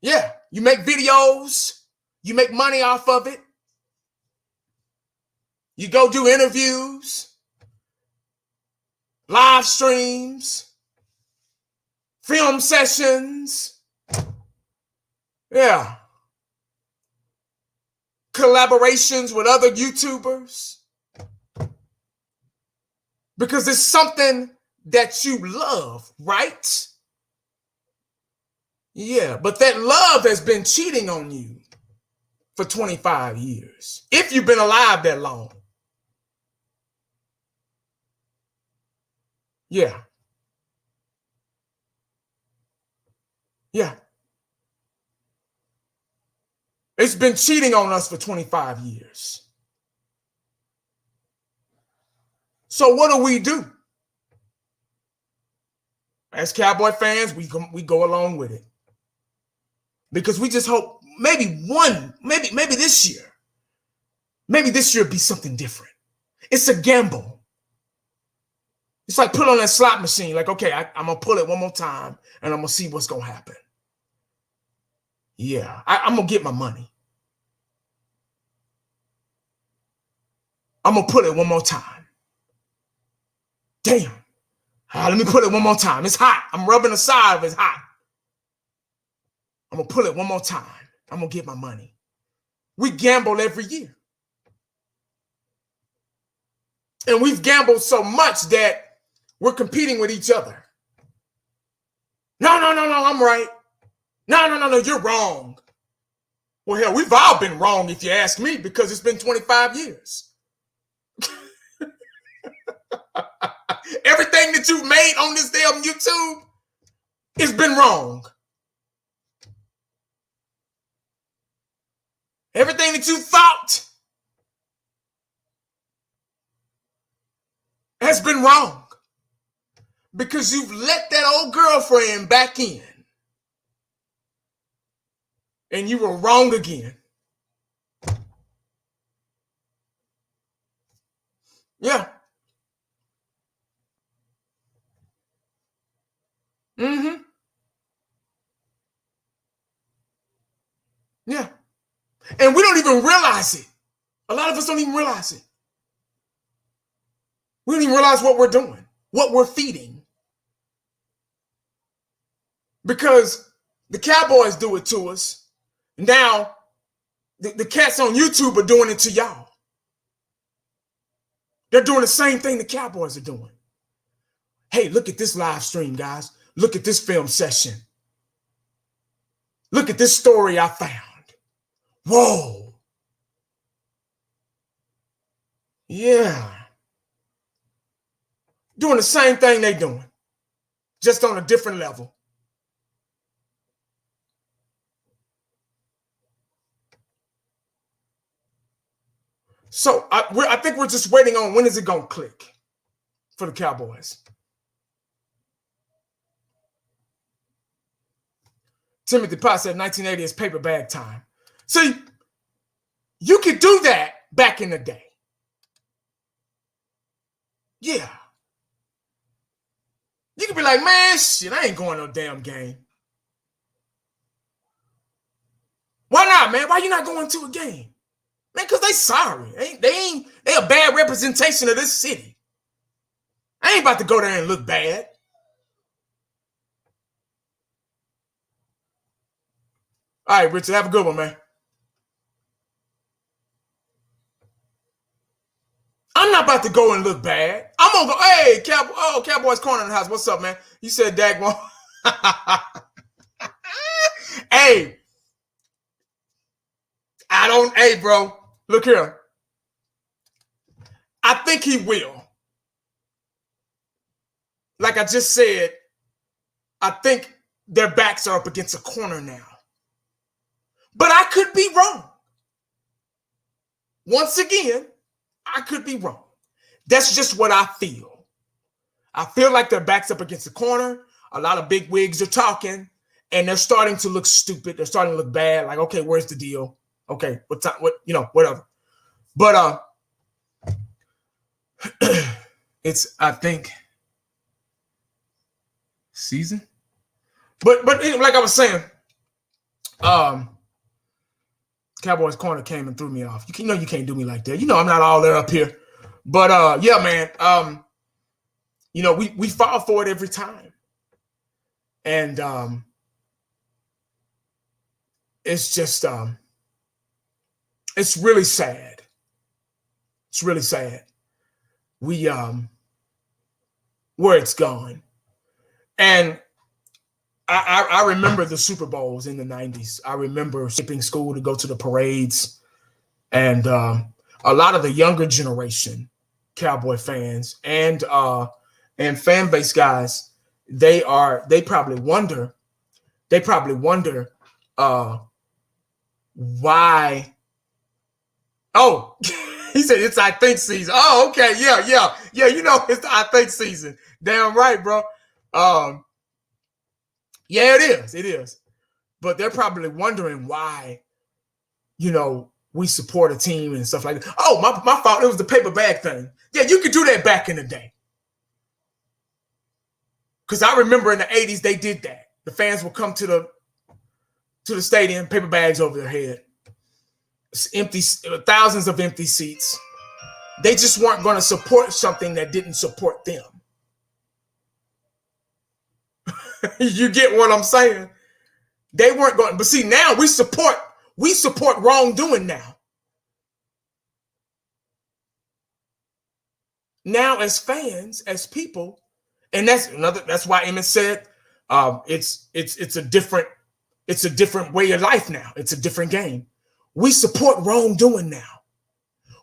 Yeah. You make videos. You make money off of it. You go do interviews, live streams, film sessions. Yeah. Collaborations with other YouTubers. Because it's something that you love, right? Yeah, but that love has been cheating on you for 25 years. If you've been alive that long. Yeah. Yeah. It's been cheating on us for 25 years. So what do? As Cowboy fans, we go along with it. Because we just hope maybe this year be something different. It's a gamble. It's like put on that slot machine. Like, okay, I'm going to pull it one more time and I'm going to see what's going to happen. Yeah, I'm going to get my money. I'm going to put it one more time. Damn. Let me put it one more time. It's hot. I'm rubbing the side of it. It's hot. I'm going to pull it one more time. I'm going to get my money. We gamble every year. And we've gambled so much that we're competing with each other. No, I'm right. No, you're wrong. Well, hell, we've all been wrong if you ask me, because it's been 25 years. Everything that you've made on this damn YouTube has been wrong. Everything that you thought has been wrong. Because you've let that old girlfriend back in. And you were wrong again. Yeah. Mm-hmm. Yeah. And we don't even realize it. A lot of us don't even realize it. We don't even realize what we're doing, what we're feeding. Because the Cowboys do it to us. Now, the cats on YouTube are doing it to y'all. They're doing the same thing the Cowboys are doing. Hey, look at this live stream, guys. Look at this film session. Look at this story I found. Whoa. Yeah. Doing the same thing they're doing, just on a different level. So I think we're just waiting on when is it going to click for the Cowboys. Timothy Potts said 1980 is paper bag time. See, you could do that back in the day. Yeah. You could be like, man, shit, I ain't going to no damn game. Why not, man? Why you not going to a game? Man, because they sorry. They a bad representation of this city. I ain't about to go there and look bad. All right, Richard, have a good one, man. I'm not about about to go and look bad. I'm gonna go, hey, Cowboys Corner in the house. What's up, man? You said Dak won't. Hey, hey, bro, look here. I think he will. Like I just said, I think their backs are up against a corner now. But I could be wrong. Once again, I could be wrong. That's just what I feel. I feel like their backs up against the corner. A lot of big wigs are talking, and they're starting to look stupid. They're starting to look bad. Like, okay, where's the deal? Okay, whatever. But it's, I think, season. But like I was saying, Cowboys Corner came and threw me off. You can't do me like that. I'm not all there up here. But yeah, man. We fall for it every time. And it's just it's really sad. It's really sad. Where it's gone. And I remember the Super Bowls in the 90s. I remember skipping school to go to the parades. And a lot of the younger generation Cowboy fans and fan base guys, they probably wonder why. Oh, he said it's I think season. Oh, okay, yeah. It's the I think season. Damn right, bro. Yeah, it is. But they're probably wondering why, we support a team and stuff like that. Oh, my fault. It was the paper bag thing. Yeah, you could do that back in the day. Because I remember in the 80s, they did that. The fans would come to the stadium, paper bags over their head. It's empty, thousands of empty seats. They just weren't going to support something that didn't support them. You get what I'm saying? They weren't going, but see, now we support wrongdoing now. Now as fans, as people, and that's why Emmett said it's a different way of life now. It's a different game. We support wrongdoing now.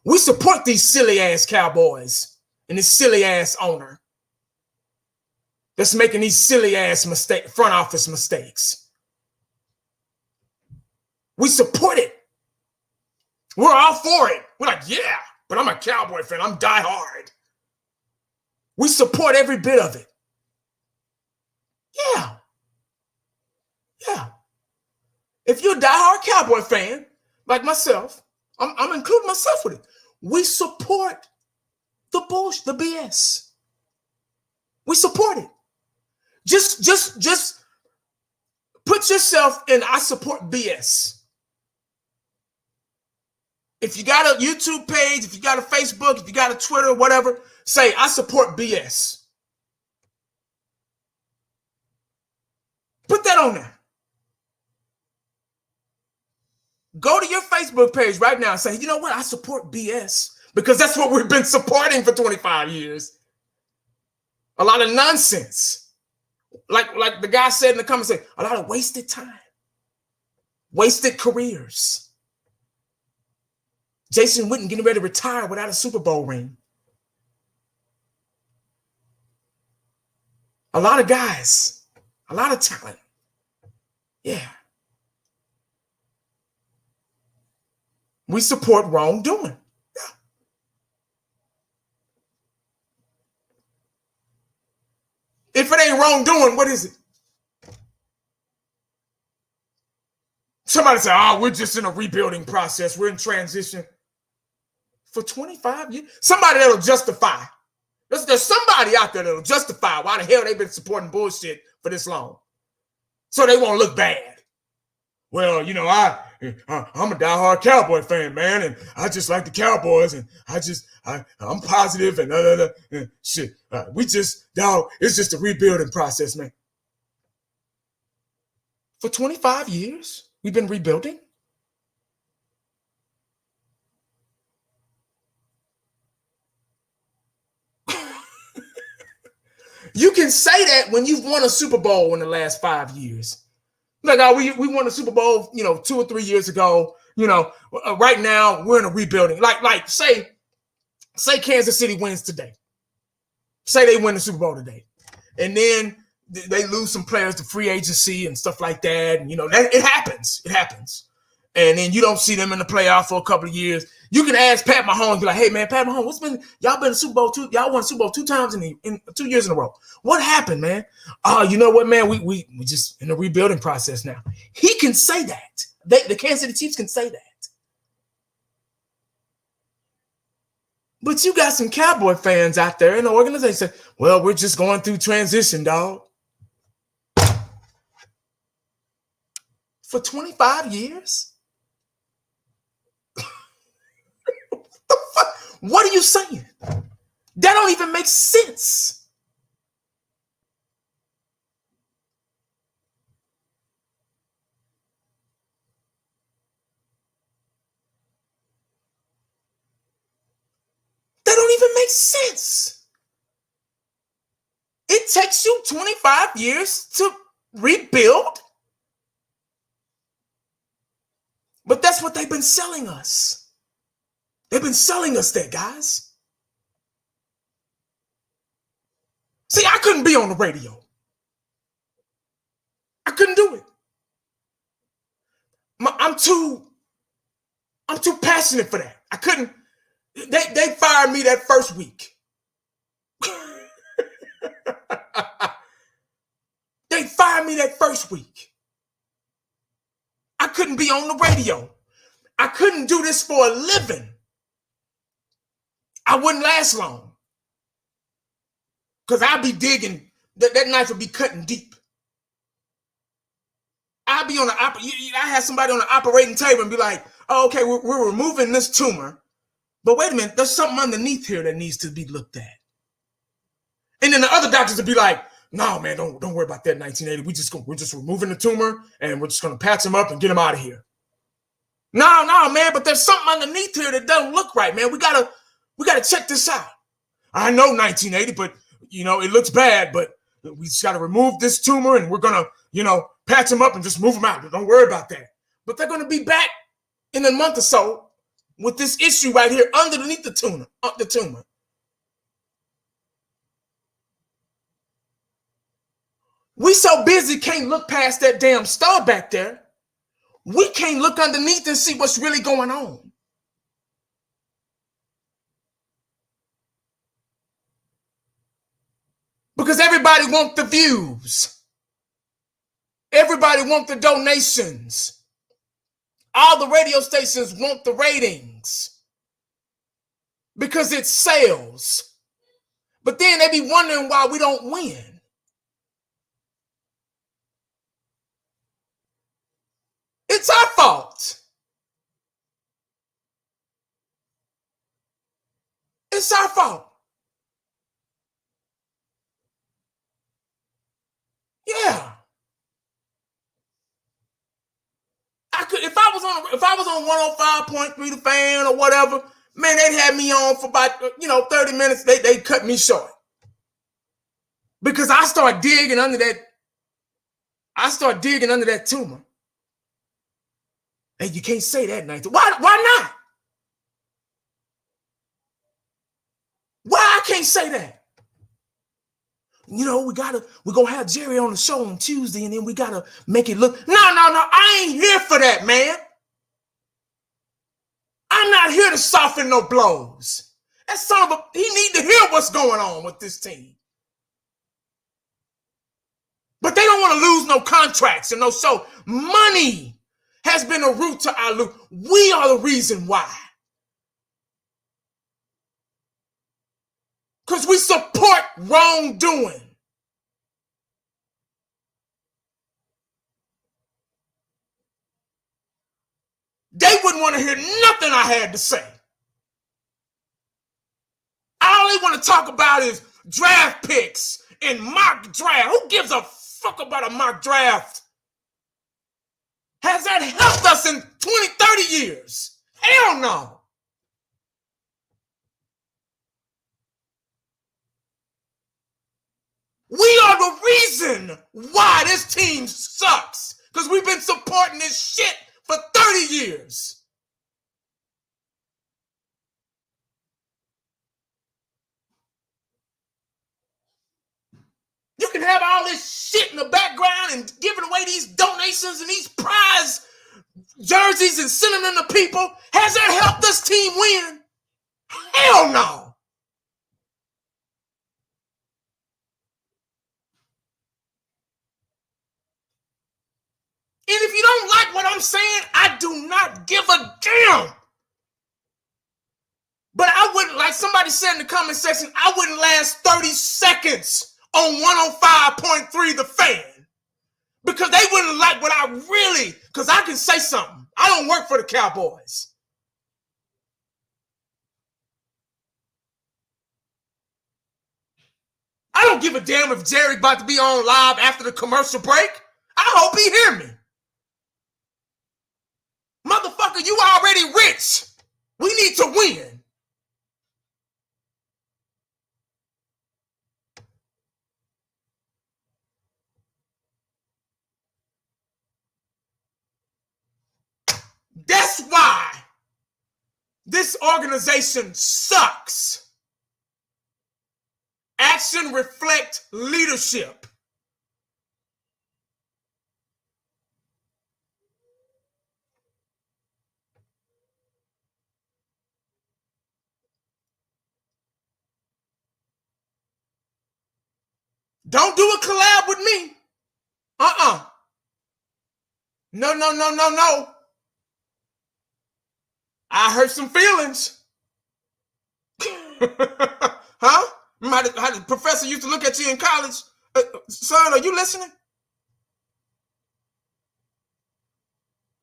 We support these silly ass Cowboys and this silly ass owner that's making these silly ass front office mistakes. We support it. We're all for it. We're like, yeah, but I'm a Cowboy fan. I'm diehard. We support every bit of it. Yeah. If you're a diehard Cowboy fan, like myself, I'm including myself with it. We support the bullshit, the BS. We support it. Just put yourself in I support BS. If you got a YouTube page, if you got a Facebook, if you got a Twitter, whatever, say I support BS. Put that on there. Go to your Facebook page right now and say, you know what? I support BS because that's what we've been supporting for 25 years. A lot of nonsense. Like the guy said in the comments, a lot of wasted time, wasted careers. Jason Witten getting ready to retire without a Super Bowl ring. A lot of guys, a lot of talent. Yeah. We support wrongdoing. Yeah. If it ain't wrongdoing, what is it? Somebody say, oh, we're just in a rebuilding process. We're in transition. For 25 years? Somebody that'll justify. There's somebody out there that'll justify why the hell they've been supporting bullshit for this long. So they won't look bad. Well, I'm a diehard Cowboy fan, man, and I just like the Cowboys, and I'm positive, and shit. It's just a rebuilding process, man. For 25 years, we've been rebuilding. You can say that when you've won a Super Bowl in the last 5 years. Like, we won a Super Bowl, 2 or 3 years ago. Right now we're in a rebuilding. Like say Kansas City wins today. Say they win the Super Bowl today, and then they lose some players to free agency and stuff like that. And that it happens. It happens. And then you don't see them in the playoff for a couple of years. You can ask Pat Mahomes, be like, "Hey man, Pat Mahomes, y'all been in Super Bowl two? Y'all won Super Bowl 2 times in 2 years in a row. What happened, man? You know what, man? We just in a rebuilding process now." He can say that. The Kansas City Chiefs can say that. But you got some Cowboy fans out there in the organization say, "Well, we're just going through transition, dog." For 25 years? What are you saying? That don't even make sense. That don't even make sense. It takes you 25 years to rebuild. But that's what they've been selling us. They've been selling us that, guys. See, I couldn't be on the radio. I couldn't do it. I'm too passionate for that. I couldn't. They fired me that first week. They fired me that first week. I couldn't be on the radio. I couldn't do this for a living. I wouldn't last long. Because I'd be digging. That knife would be cutting deep. I'd be on I had somebody on the operating table and be like, "Oh, okay, we're removing this tumor. But wait a minute, there's something underneath here that needs to be looked at." And then the other doctors would be like, "No, man, don't worry about that, 1980. We're just removing the tumor and we're just gonna patch him up and get him out of here." No, man, but there's something underneath here that doesn't look right, man. We gotta check this out. I know 1980, but it looks bad, but we just gotta remove this tumor and we're gonna, patch him up and just move him out. Don't worry about that. But they're gonna be back in a month or so with this issue right here underneath the tumor. We so busy can't look past that damn star back there. We can't look underneath and see what's really going on. Because everybody wants the views. Everybody wants the donations. All the radio stations want the ratings. Because it sells. But then they be wondering why we don't win. It's our fault. It's our fault. Yeah. I could if I was on 105.3 The Fan or whatever, man, they'd have me on for about 30 minutes. They cut me short. Because I start digging under that tumor. Hey, you can't say that, Nathan. Why not? Why I can't say that? We're gonna have Jerry on the show on Tuesday, and then we gotta make it look. No, I ain't here for that, man. I'm not here to soften no blows. That son of he need to hear what's going on with this team. But they don't want to lose no contracts and no show. Money has been a root to our loot. We are the reason why. Because we support wrongdoing. They wouldn't want to hear nothing I had to say. All they want to talk about is draft picks and mock draft. Who gives a fuck about a mock draft? Has that helped us in 20, 30 years? Hell no. We are the reason why this team sucks. Because we've been supporting this shit for 30 years. You can have all this shit in the background and giving away these donations and these prize jerseys and sending them to people. Has that helped this team win? Hell no. And if you don't like what I'm saying, I do not give a damn. But I wouldn't, like somebody said in the comment section, I wouldn't last 30 seconds on 105.3 The Fan. Because they wouldn't like what I really, because I can say something. I don't work for the Cowboys. I don't give a damn if Jerry about to be on live after the commercial break. I hope he hear me. Motherfucker, you already rich. We need to win. That's why this organization sucks. Action reflect leadership. Don't do a collab with me. No. I hurt some feelings. Huh? Remember how the professor used to look at you in college? Son, are you listening?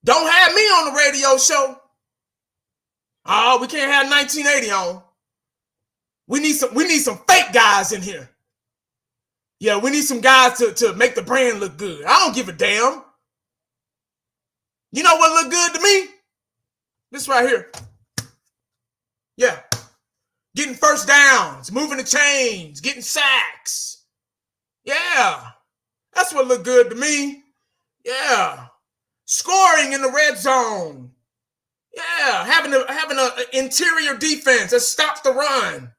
Don't have me on the radio show. Oh, we can't have 1980 on. We need some fake guys in here. Yeah, we need some guys to make the brand look good. I don't give a damn. You know what look good to me? This right here. Yeah. Getting first downs, moving the chains, getting sacks. Yeah. That's what look good to me. Yeah. Scoring in the red zone. Yeah. Having an interior defense that stops the run.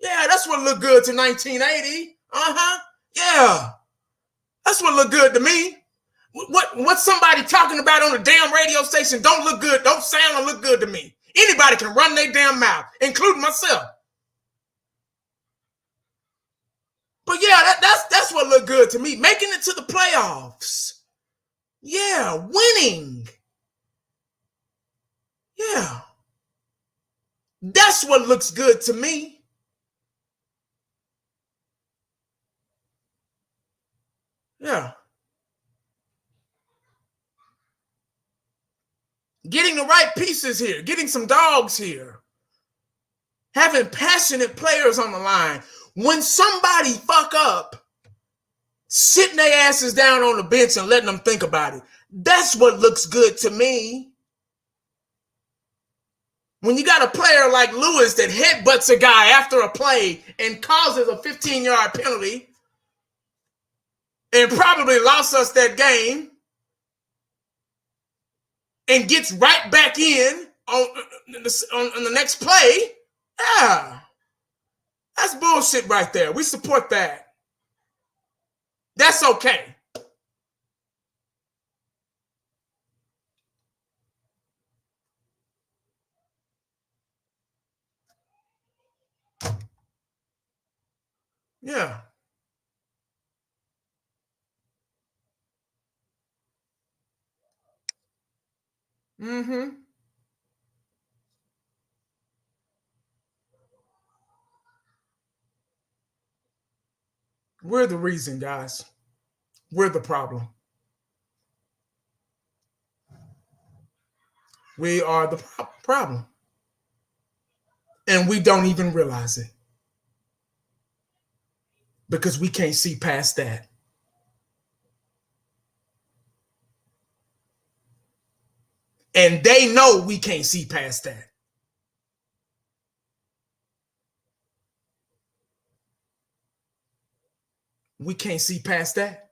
Yeah, that's what look good to 1980. Yeah. That's what look good to me. What somebody talking about on the damn radio station don't look good, don't sound or look good to me. Anybody can run their damn mouth, including myself. But yeah, that's what look good to me. Making it to the playoffs. Yeah, winning. Yeah. That's what looks good to me. Yeah. Getting the right pieces here, getting some dogs here, having passionate players on the line. When somebody fuck up, sitting their asses down on the bench and letting them think about it. That's what looks good to me. When you got a player like Lewis that headbutts a guy after a play and causes a 15-yard penalty and probably lost us that game and gets right back in on the next play, yeah, that's bullshit right there. We support that. That's okay. Yeah. Mm-hmm. We're the reason, guys. We're the problem. We are the problem. And we don't even realize it. Because we can't see past that. And they know we can't see past that. we can't see past that.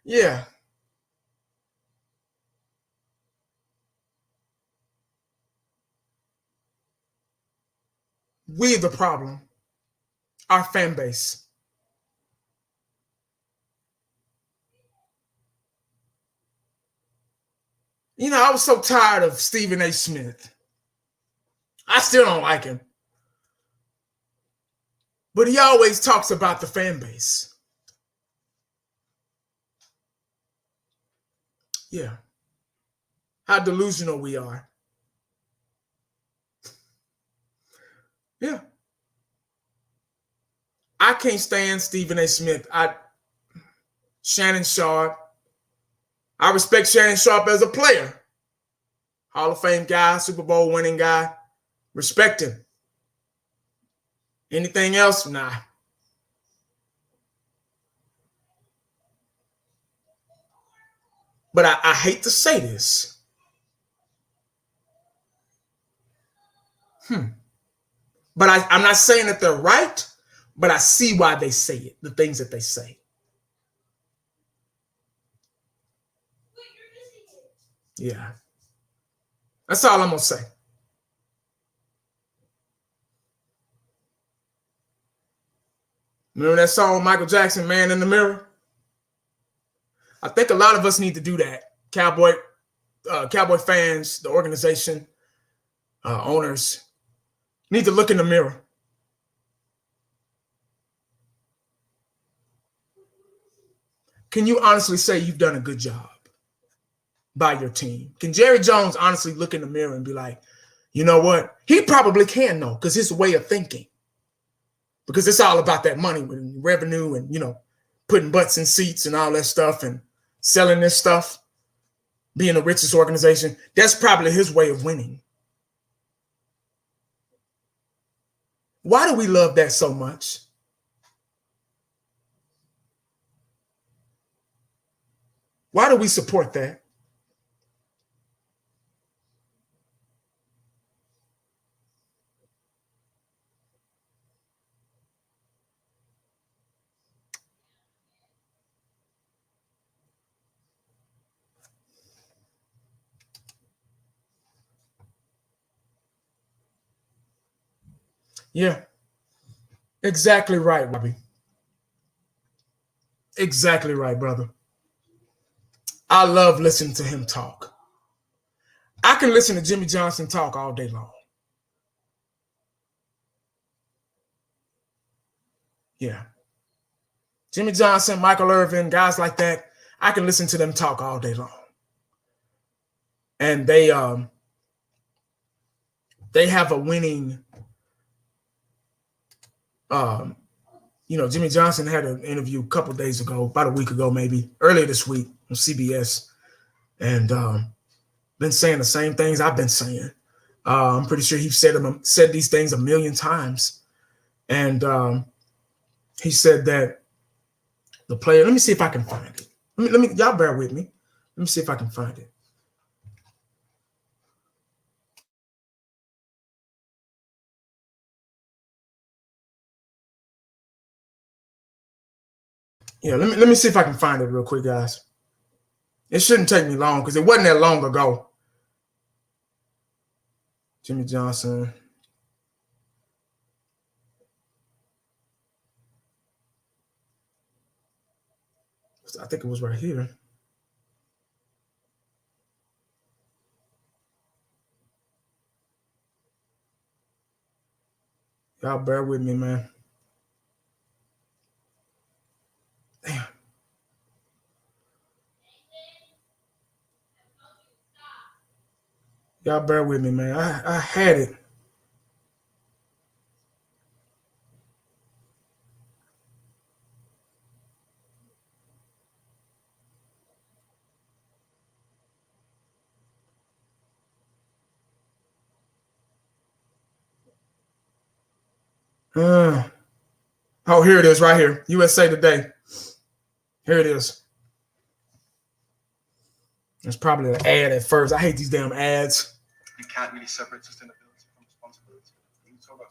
Yeah. We're the problem. Our fan base. You know, I was so tired of Stephen A. Smith. I still don't like him. But he always talks about the fan base. Yeah. How delusional we are. Yeah. I can't stand Stephen A. Smith. Shannon Sharp. I respect Shannon Sharp as a player. Hall of Fame guy, Super Bowl winning guy. Respect him. Anything else? Nah. But I hate to say this. But I'm not saying that they're right, but I see why they say it, the things that they say. Yeah. That's all I'm going to say. Remember that song, Michael Jackson, Man in the Mirror? I think a lot of us need to do that. Cowboy fans, the organization, owners, need to look in the mirror. Can you honestly say you've done a good job by your team? Can Jerry Jones honestly look in the mirror and be like, you know what? He probably can know, because his way of thinking. Because it's all about that money and revenue and, you know, putting butts in seats and all that stuff and selling this stuff, being the richest organization. That's probably his way of winning. Why do we love that so much? Why do we support that? Yeah. Exactly right, Robbie. Exactly right, brother. I love listening to him talk. I can listen to Jimmy Johnson talk all day long. Yeah. Jimmy Johnson, Michael Irvin, guys like that, I can listen to them talk all day long. And they have a winning, you know, Jimmy Johnson had an interview a couple days ago, about a week ago, maybe earlier this week on CBS, and been saying the same things I've been saying. I'm pretty sure he said these things a million times. And he said that the player, let me see if I can find it. Let me y'all bear with me. Let me see if I can find it. Yeah, let me see if I can find it real quick, guys. It shouldn't take me long because it wasn't that long ago. Jimmy Johnson. I think it was right here. Y'all bear with me, man. Damn. Y'all bear with me, man. I had it. Oh, here it is right here. USA Today. Here it is. It's probably an ad at first. I hate these damn ads. You can't really separate sustainability from responsibility.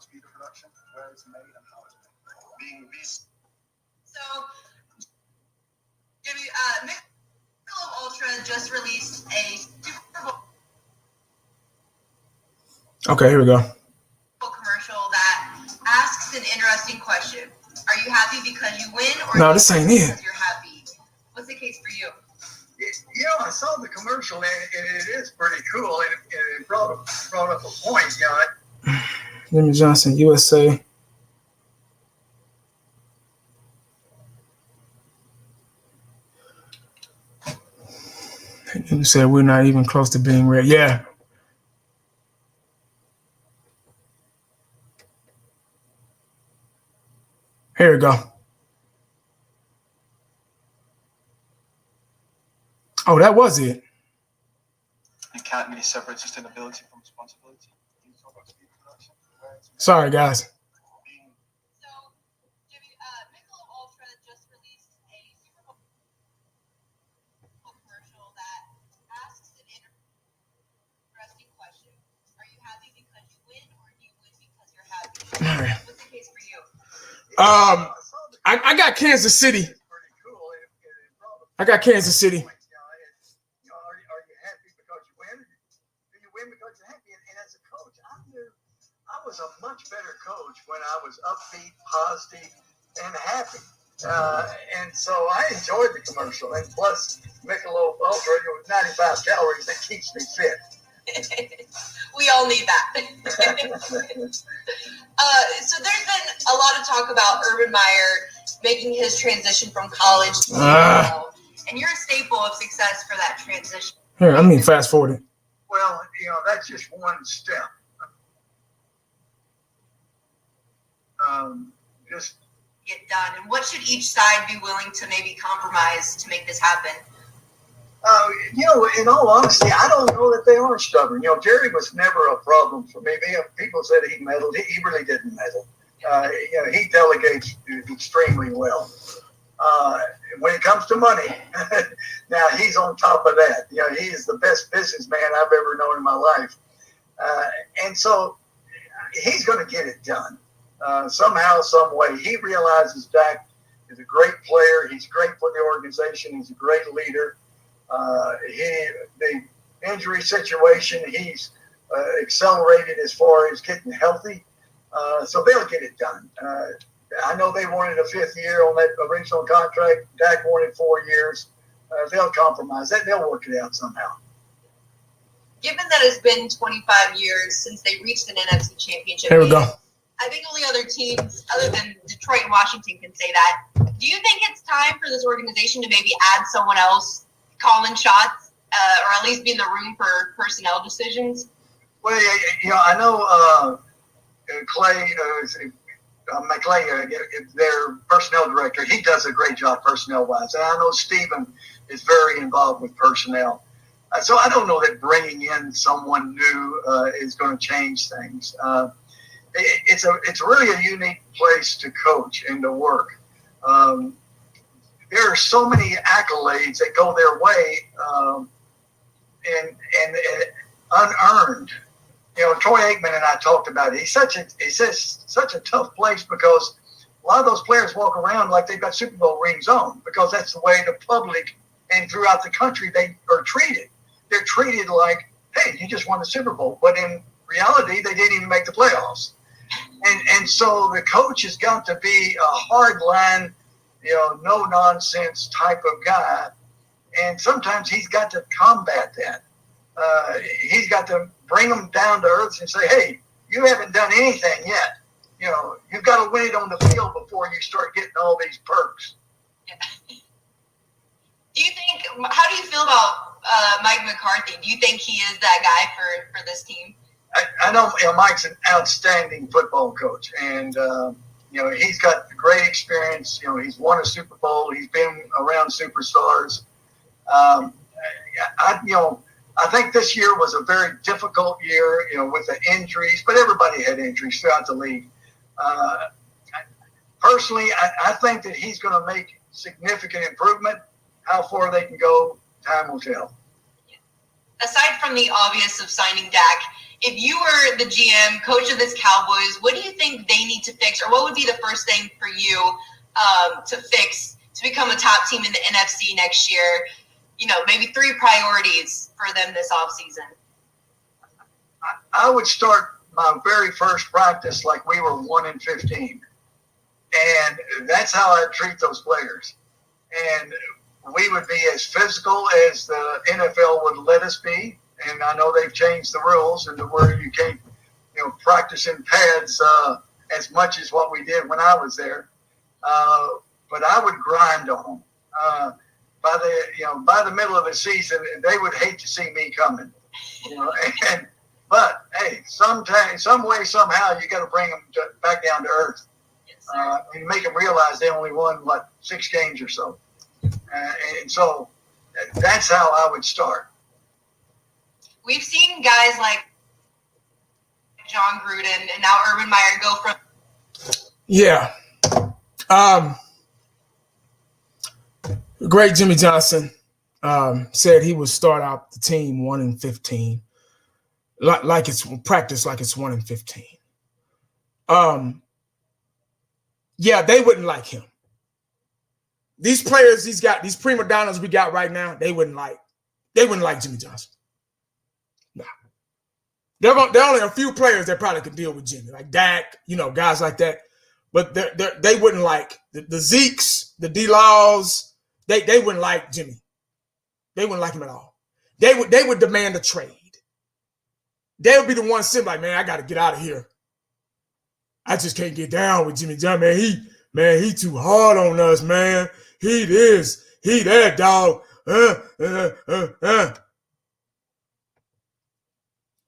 speed of production, where it's made, and how it's made. So, Jimmy, Michelob Ultra just released a Super Bowl Okay, here we go. commercial that asks an interesting question. Are you happy because you win, or No, are you this ain't happy it. because you're happy? What's the case for you? I saw the commercial, and it is pretty cool, and it brought up a point, Jimmy Johnson, USA. You said we're not even close to being ready. Yeah. Here we go. Oh, that was it. You can't really separate sustainability from responsibility. Sorry, guys. So, Jimmy, Michelob Ultra just released a Super Bowl commercial that asks an interesting question. Are you happy because you win, or do you win because you're happy? All right. What's the case for you? I got Kansas City. I got Kansas City. Are you happy because you win? Do you win because you're happy? And as a coach, I knew I was a much better coach when I was upbeat, positive, and happy. And so I enjoyed the commercial. And plus, Michelob Ultra, 95 calories, that keeps me fit. We all need that. So there's been a lot of talk about Urban Meyer making his transition from college to NFL, and you're a staple of success for that transition. Here, I mean, fast forward. Well, that's just one step. Just Get done, and what should each side be willing to maybe compromise to make this happen? in all honesty, I don't know that they are stubborn. Jerry was never a problem for me. People said he meddled. He really didn't meddle. He delegates extremely well. When it comes to money, now he's on top of that. He is the best businessman I've ever known in my life. And so he's going to get it done somehow, some way. He realizes Dak is a great player. He's great for the organization. He's a great leader. The injury situation, he's accelerated as far as getting healthy. So they'll get it done. I know they wanted a 5th year on that original contract. Dak wanted 4 years. They'll compromise. They'll work it out somehow. Given that it's been 25 years since they reached an NFC championship, Here we go. I think only other teams other than Detroit and Washington can say that. Do you think it's time for this organization to maybe add someone else calling shots, or at least be in the room for personnel decisions? Well, I know Clay, their personnel director, he does a great job personnel-wise. And I know Stephen is very involved with personnel. So I don't know that bringing in someone new is going to change things. It's really a unique place to coach and to work. There are so many accolades that go their way and unearned. Troy Aikman and I talked about it. It's such a tough place because a lot of those players walk around like they've got Super Bowl rings on, because that's the way the public and throughout the country they are treated. They're treated like, hey, you just won the Super Bowl. But in reality, they didn't even make the playoffs. And so the coach has got to be a hard line, no nonsense type of guy. And sometimes he's got to combat that. He's got to bring them down to earth and say, hey, you haven't done anything yet. You've got to win it on the field before you start getting all these perks. How do you feel about Mike McCarthy? Do you think he is that guy for this team? I know Mike's an outstanding football coach, and he's got great experience. He's won a Super Bowl. He's been around superstars. I think this year was a very difficult year, with the injuries, but everybody had injuries throughout the league. Personally, I think that he's going to make significant improvement. How far they can go, time will tell. aside from the obvious of signing Dak, if you were the GM, coach of this Cowboys, what do you think they need to fix, or what would be the first thing for you to fix to become a top team in the NFC next year? You know, maybe 3 priorities for them this offseason. I would start my very first practice like we were 1-15. And that's how I treat those players. And we would be as physical as the NFL would let us be. And I know they've changed the rules into where you can't, practice in pads as much as what we did when I was there. But I would grind on them. By the middle of the season, they would hate to see me coming. But hey, sometimes, some way, somehow, you got to bring them back down to earth. And make them realize they only won 6 games or so. And so that's how I would start. We've seen guys like John Gruden and now Urban Meyer go from. Yeah. Great Jimmy Johnson said he would start out the team 1-15, like it's practice, like it's 1-15. Yeah, they wouldn't like him. These players these prima donnas we got right now, they wouldn't like Jimmy Johnson. Nah. There are only a few players that probably could deal with Jimmy, like Dak, guys like that. But they wouldn't like the Zekes, the D-Laws. They wouldn't like Jimmy. They wouldn't like him at all. They would demand a trade. They would be the ones saying, like, man, I got to get out of here. I just can't get down with Jimmy Johnson, man. He too hard on us, man. He this, he that, dog.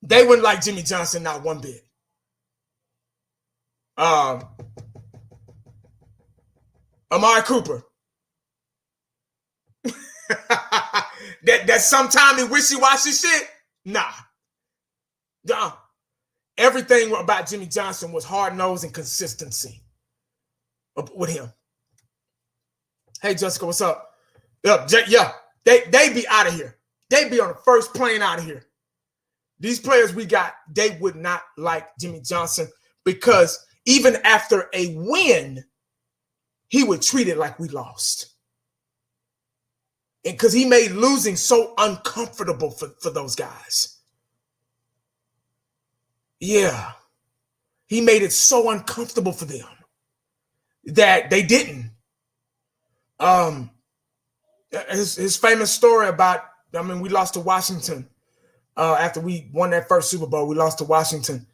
They wouldn't like Jimmy Johnson, not one bit. Amari Cooper. that sometime wishy-washy shit? Nah. Everything about Jimmy Johnson was hard-nosed and consistency with him. Hey, Jessica, what's up? Yeah, they be out of here. They be on the first plane out of here. These players we got, they would not like Jimmy Johnson because even after a win, he would treat it like we lost. And because he made losing so uncomfortable for those guys. Yeah. He made it so uncomfortable for them that they didn't. His famous story about, we lost to Washington after we won that first Super Bowl. We lost to Washington.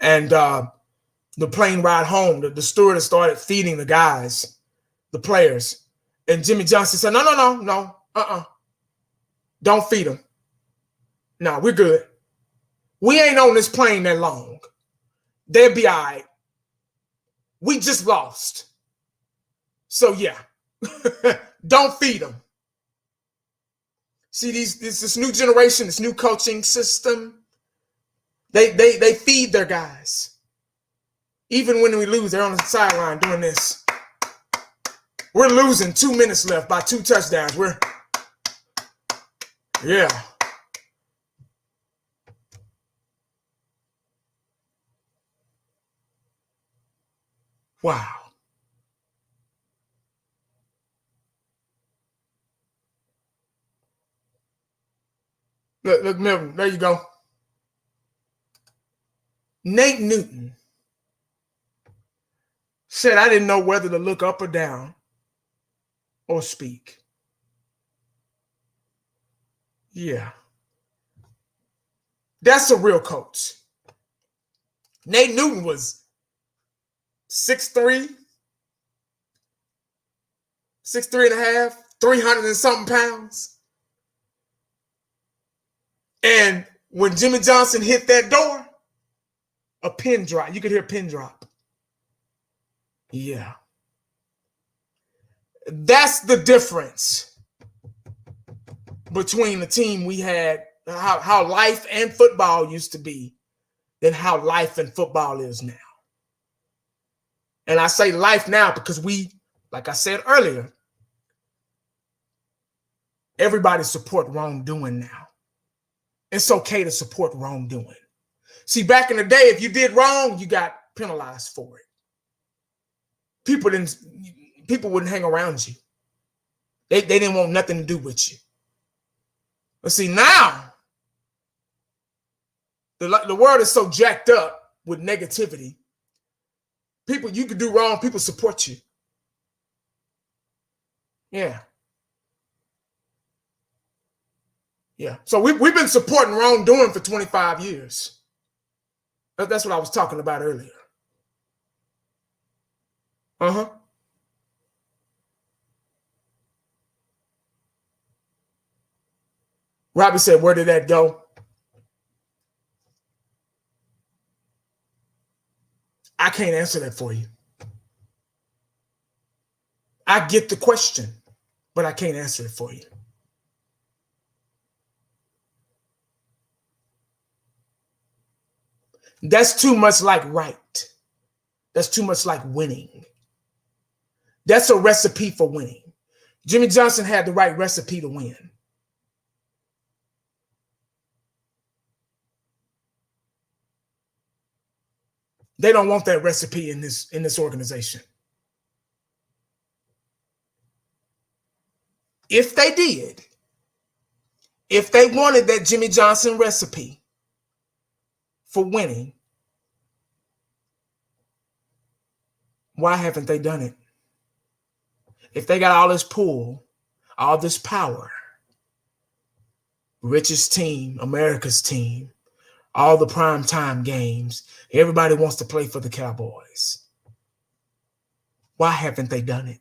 And the plane ride home, the stewardess started feeding the guys, the players. And Jimmy Johnson said, no. Don't feed them. No, we're good. We ain't on this plane that long. They'll be all right. We just lost. So, yeah. Don't feed them. See, this new generation, this new coaching system, they feed their guys. Even when we lose, they're on the sideline doing this. We're losing 2 minutes left by 2 touchdowns. Yeah. Wow. Look, Milton, there you go. Nate Newton said, I didn't know whether to look up or down or speak. Yeah. That's a real coach. Nate Newton was 6'3", 6'3.5", 300 and something pounds. And when Jimmy Johnson hit that door, a pin drop. You could hear a pin drop. Yeah. That's the difference between the team we had, how life and football used to be, than how life and football is now. And I say life now because we, like I said earlier, everybody support wrongdoing now. it's okay to support wrongdoing. See, back in the day, if you did wrong, you got penalized for it. People wouldn't hang around you. They didn't want nothing to do with you. But see, now the world is so jacked up with negativity. People, you could do wrong, people support you. Yeah. Yeah. So we've been supporting wrongdoing for 25 years. That's what I was talking about earlier. Uh-huh. Robbie said, where did that go? I can't answer that for you. I get the question, but I can't answer it for you. That's too much like right. That's too much like winning. That's a recipe for winning. Jimmy Johnson had the right recipe to win. They don't want that recipe in this organization. If they did, if they wanted that Jimmy Johnson recipe for winning, why haven't they done it? If they got all this pull, all this power, richest team, America's team, all the primetime games, everybody wants to play for the Cowboys. Why haven't they done it?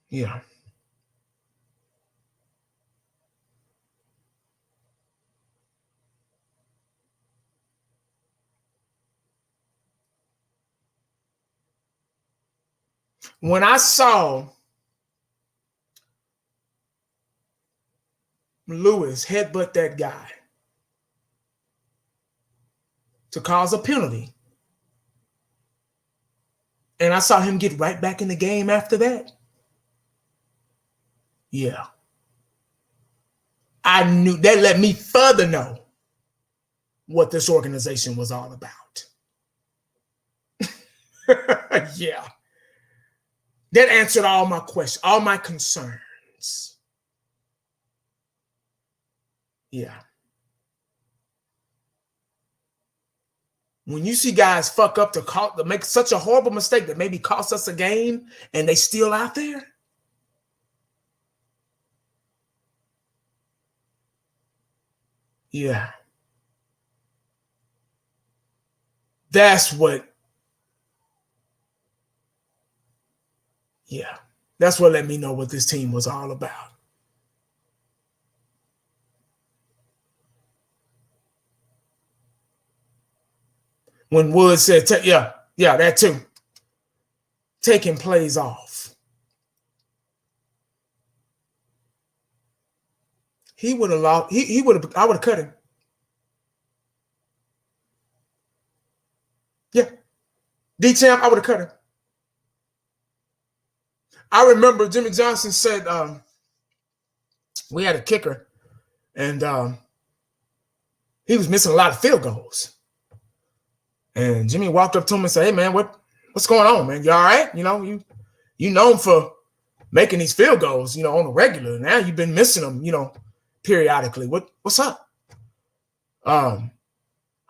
Yeah. When I saw Lewis headbutt that guy to cause a penalty, and I saw him get right back in the game after that, yeah, I knew that let me further know what this organization was all about. Yeah. That answered all my questions, all my concerns. Yeah. When you see guys fuck up to make such a horrible mistake that maybe cost us a game and they still out there, yeah. That's what, yeah. That's what let me know what this team was all about. When Wood said, yeah, that too. Taking plays off. He would have lost, I would have cut him. Yeah. D-Champ, I would have cut him. I remember Jimmy Johnson said we had a kicker, and he was missing a lot of field goals. And Jimmy walked up to him and said, hey, man, what's going on, man? You all right? You know, you known for making these field goals, on the regular. Now you've been missing them, periodically. What's up? I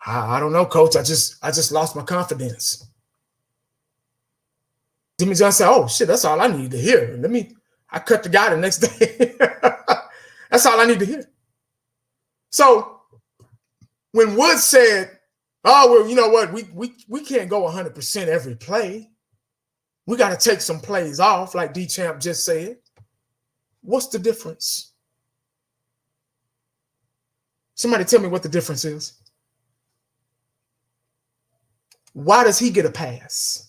don't know, coach. I just lost my confidence. Jimmy Johnson said, oh, shit, that's all I needed to hear. I cut the guy the next day. That's all I need to hear. So when Wood said, oh, well, you know what, we can't go 100% every play. We got to take some plays off, like D-Champ just said. What's the difference? Somebody tell me what the difference is. Why does he get a pass?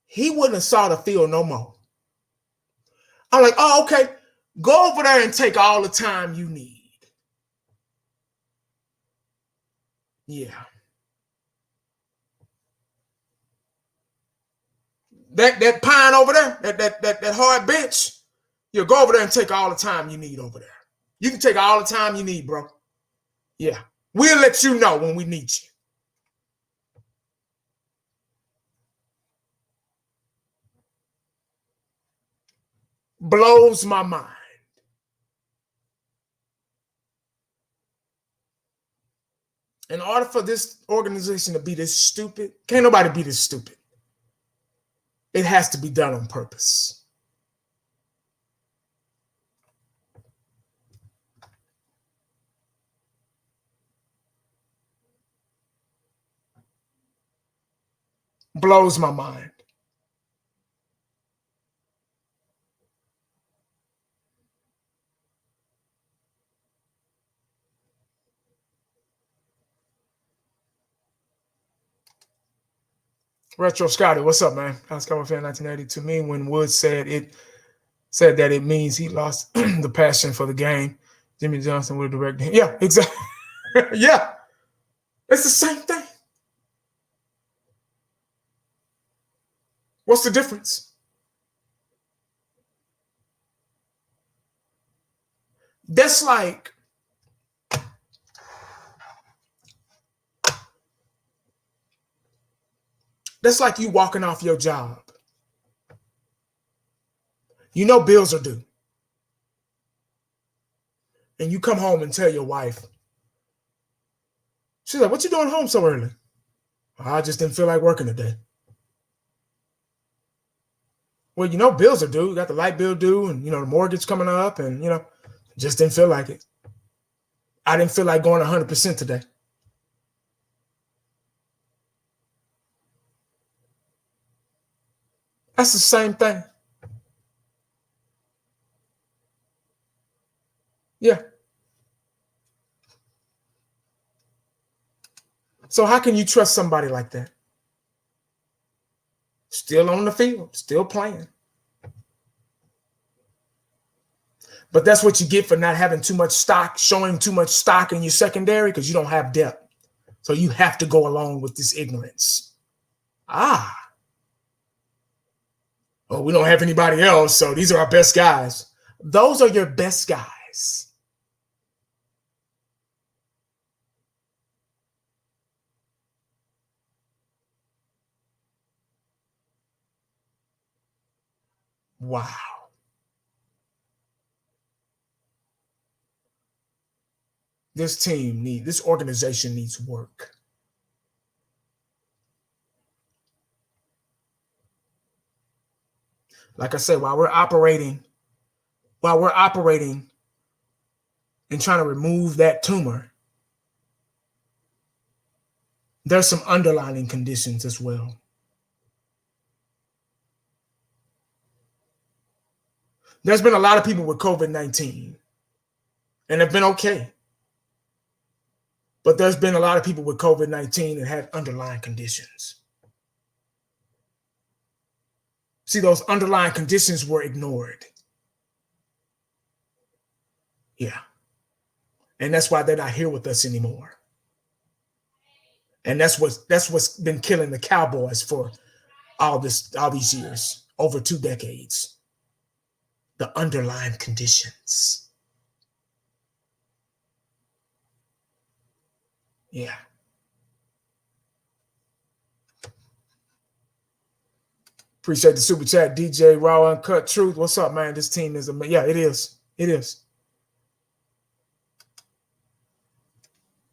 He wouldn't have saw the field no more. I'm like, oh, okay. Go over there and take all the time you need. Yeah. That pine over there, that hard bench, you go over there and take all the time you need over there. You can take all the time you need, bro. Yeah. We'll let you know when we need you. Blows my mind. In order for this organization to be this stupid, can't nobody be this stupid. It has to be done on purpose. Blows my mind. Retro Scotty, what's up, man? I was Cowboys fan 1980. To me, when Woods said that it means he lost the passion for the game. Jimmy Johnson would have directed him. Yeah, exactly. Yeah, it's the same thing. What's the difference? That's like you walking off your job. You know bills are due. And you come home and tell your wife. She's like, what you doing home so early? I just didn't feel like working today. Well, you know bills are due. You got the light bill due and, the mortgage coming up and, just didn't feel like it. I didn't feel like going 100% today. That's the same thing. Yeah. So how can you trust somebody like that? Still on the field, still playing. But that's what you get for not having too much stock, showing too much stock in your secondary because you don't have depth. So you have to go along with this ignorance. Oh, we don't have anybody else, so these are our best guys. Those are your best guys. Wow. This organization needs work. Like I said, while we're operating and trying to remove that tumor, there's some underlying conditions as well. There's been a lot of people with COVID-19 and have been okay. But there's been a lot of people with COVID-19 that had underlying conditions. See, those underlying conditions were ignored. Yeah. And that's why they're not here with us anymore. And that's what's been killing the Cowboys for all these years, over 2 decades. The underlying conditions. Yeah. Appreciate the super chat, DJ Raw Uncut Truth. What's up, man? This team is amazing. Yeah, it is. It is.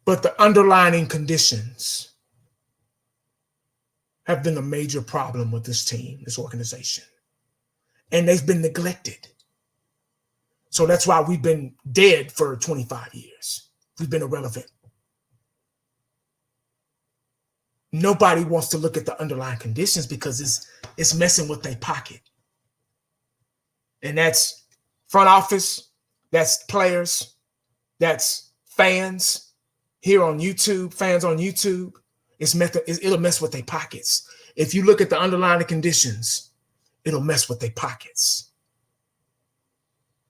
But the underlying conditions have been a major problem with this team, this organization. And they've been neglected. So that's why we've been dead for 25 years. We've been irrelevant. Nobody wants to look at the underlying conditions because it's messing with their pocket. And that's front office, that's players, that's fans here on YouTube, fans on YouTube. It'll mess with their pockets. If you look at the underlying conditions, it'll mess with their pockets.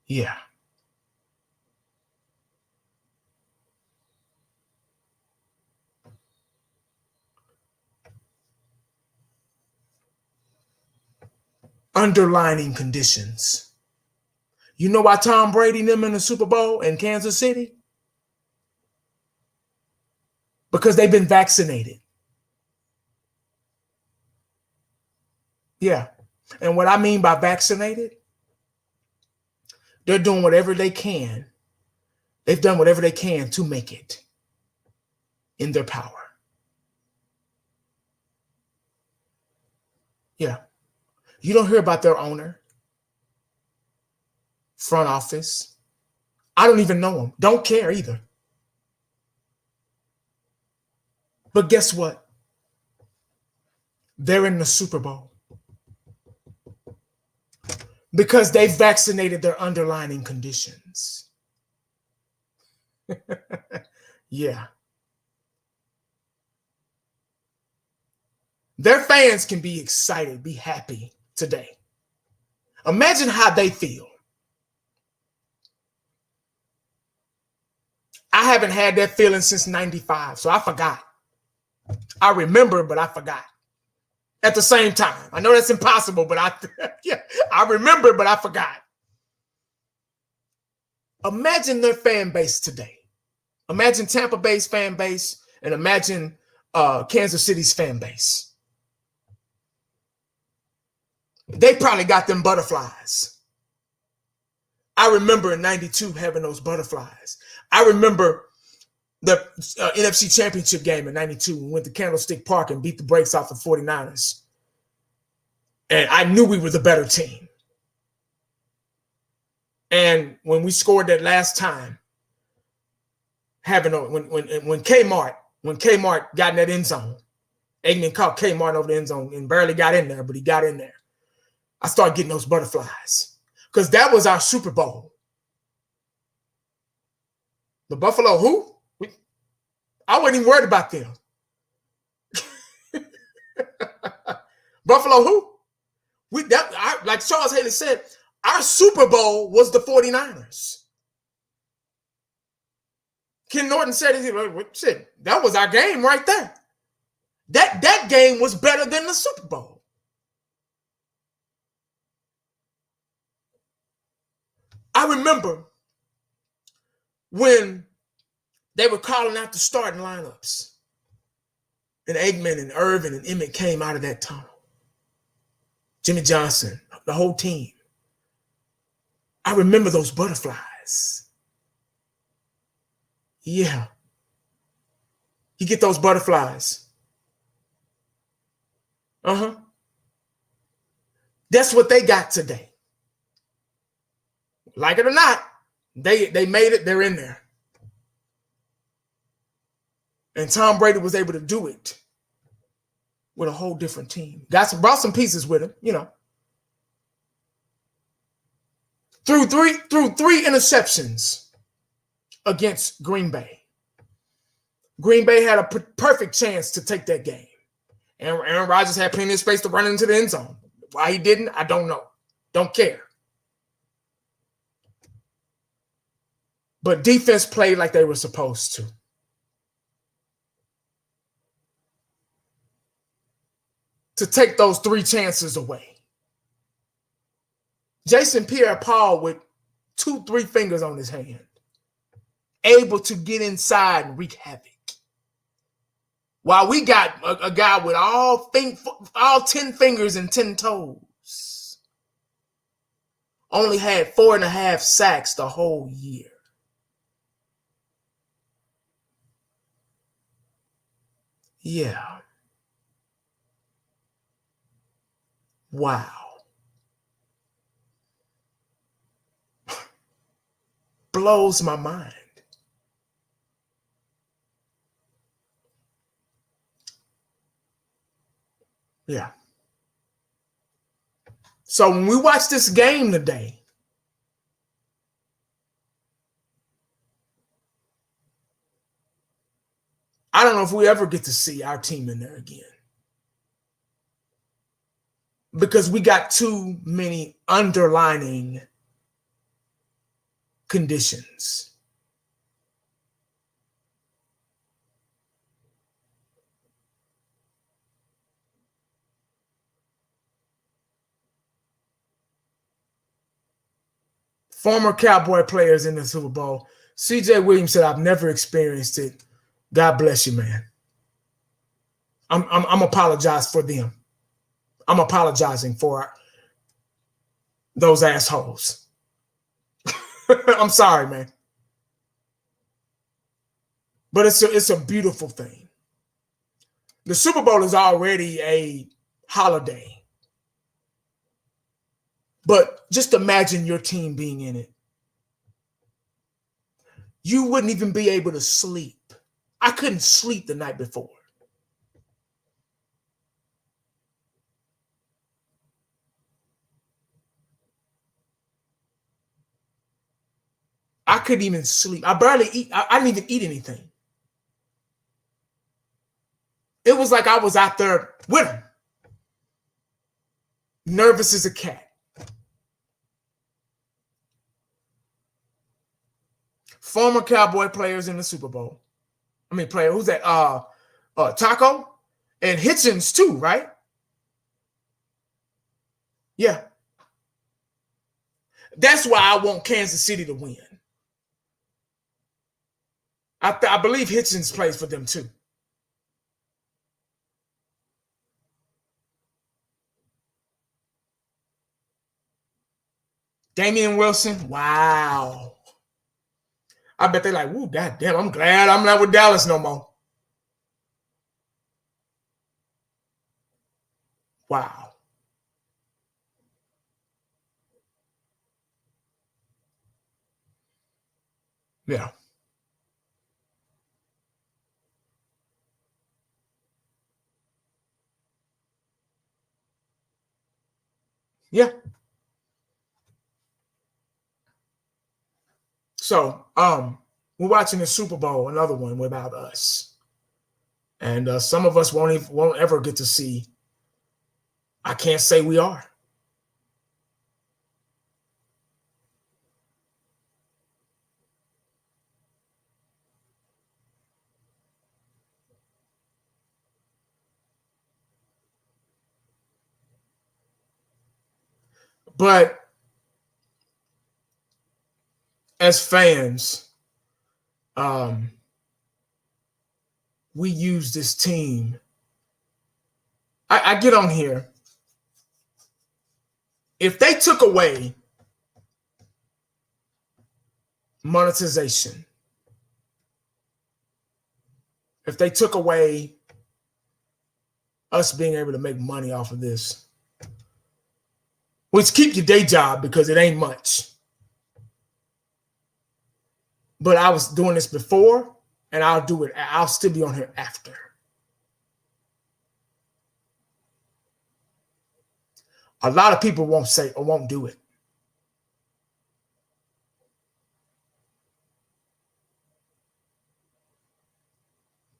Yeah. underlining conditions. You know why Tom Brady and them in the Super Bowl in Kansas City? Because they've been vaccinated. Yeah. And what I mean by vaccinated, they're doing whatever they can. They've done whatever they can to make it in their power. Yeah. You don't hear about their owner, front office. I don't even know them. Don't care either. But guess what? They're in the Super Bowl because they vaccinated their underlying conditions. Yeah. Their fans can be excited, be happy today. Imagine how they feel. I haven't had that feeling since 95, so I forgot. I remember, but I forgot. At the same time, I know that's impossible, but I remember, but I forgot. Imagine their fan base today. Imagine Tampa Bay's fan base and imagine Kansas City's fan base. They probably got them butterflies. I remember in 92 having those butterflies. I remember the NFC Championship game in 92. We went to Candlestick Park and beat the brakes off the 49ers. And I knew we were the better team. And when we scored that last time, when Kmart got in that end zone, Eggman caught Kmart over the end zone and barely got in there, but he got in there. I started getting those butterflies because that was our Super Bowl. The Buffalo who? I wasn't even worried about them. Buffalo who? Like Charles Haley said, our Super Bowl was the 49ers. Ken Norton said, that was our game right there. That game was better than the Super Bowl. I remember when they were calling out the starting lineups and Eggman and Irvin and Emmett came out of that tunnel. Jimmy Johnson, the whole team. I remember those butterflies. Yeah. You get those butterflies. That's what they got today. Like it or not, they made it. They're in there. And Tom Brady was able to do it with a whole different team. Brought some pieces with him, Threw three interceptions against Green Bay. Green Bay had a perfect chance to take that game. And Aaron Rodgers had plenty of space to run into the end zone. Why he didn't, I don't know. Don't care. But defense played like they were supposed to. To take those 3 chances away. Jason Pierre-Paul with 2-3 fingers on his hand. Able to get inside and wreak havoc. While we got a guy with all 10 fingers and 10 toes. Only had 4.5 sacks the whole year. Yeah. Wow. Blows my mind. Yeah. So when we watch this game today, I don't know if we ever get to see our team in there again. Because we got too many underlining conditions. Former Cowboy players in the Super Bowl. CJ Williams said, I've never experienced it. God bless you, man. I'm apologize for them. I'm apologizing for those assholes. I'm sorry, man. But it's a beautiful thing. The Super Bowl is already a holiday. But just imagine your team being in it. You wouldn't even be able to sleep. I couldn't sleep the night before. I couldn't even sleep. I barely eat. I didn't even eat anything. It was like I was out there with them. Nervous as a cat. Former Cowboy players in the Super Bowl. I mean, player, who's that? Taco and Hitchens too, right? Yeah. That's why I want Kansas City to win. I believe Hitchens plays for them too. Damian Wilson, wow. I bet they're like, "Ooh, goddamn! I'm glad I'm not with Dallas no more." Wow. Yeah. Yeah. So, we're watching the Super Bowl, another one without us, and some of us won't ever get to see. I can't say we are. But as fans, we use this team. I get on here. If they took away monetization, if they took away us being able to make money off of this, which keep your day job because it ain't much. But I was doing this before, and I'll do it. I'll still be on here after. A lot of people won't say or won't do it.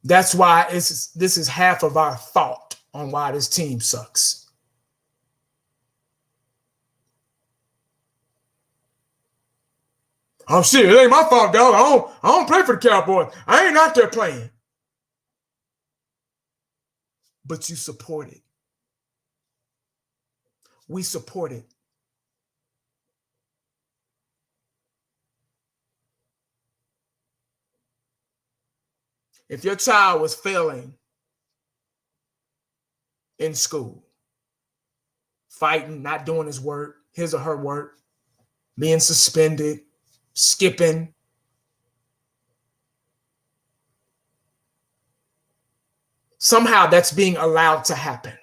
That's why this is half of our thought on why this team sucks. Oh shit, it ain't my fault, dog. I don't play for the Cowboys. I ain't out there playing. But you support it. We support it. If your child was failing in school, fighting, not doing his or her work, being suspended, skipping, somehow that's being allowed to happen.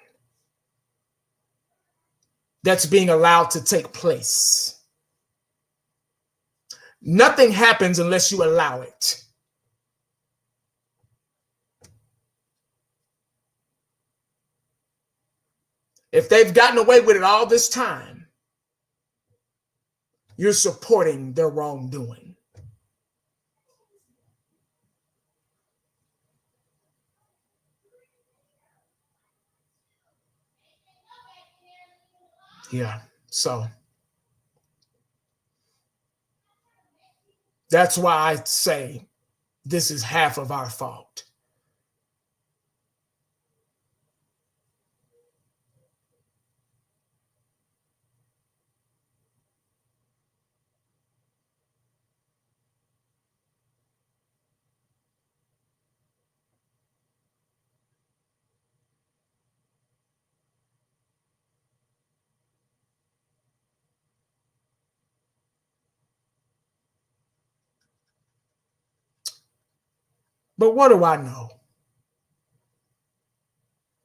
That's being allowed to take place. Nothing happens unless you allow it. If they've gotten away with it all this time, you're supporting their wrongdoing. Yeah, so that's why I say this is half of our fault. But what do I know?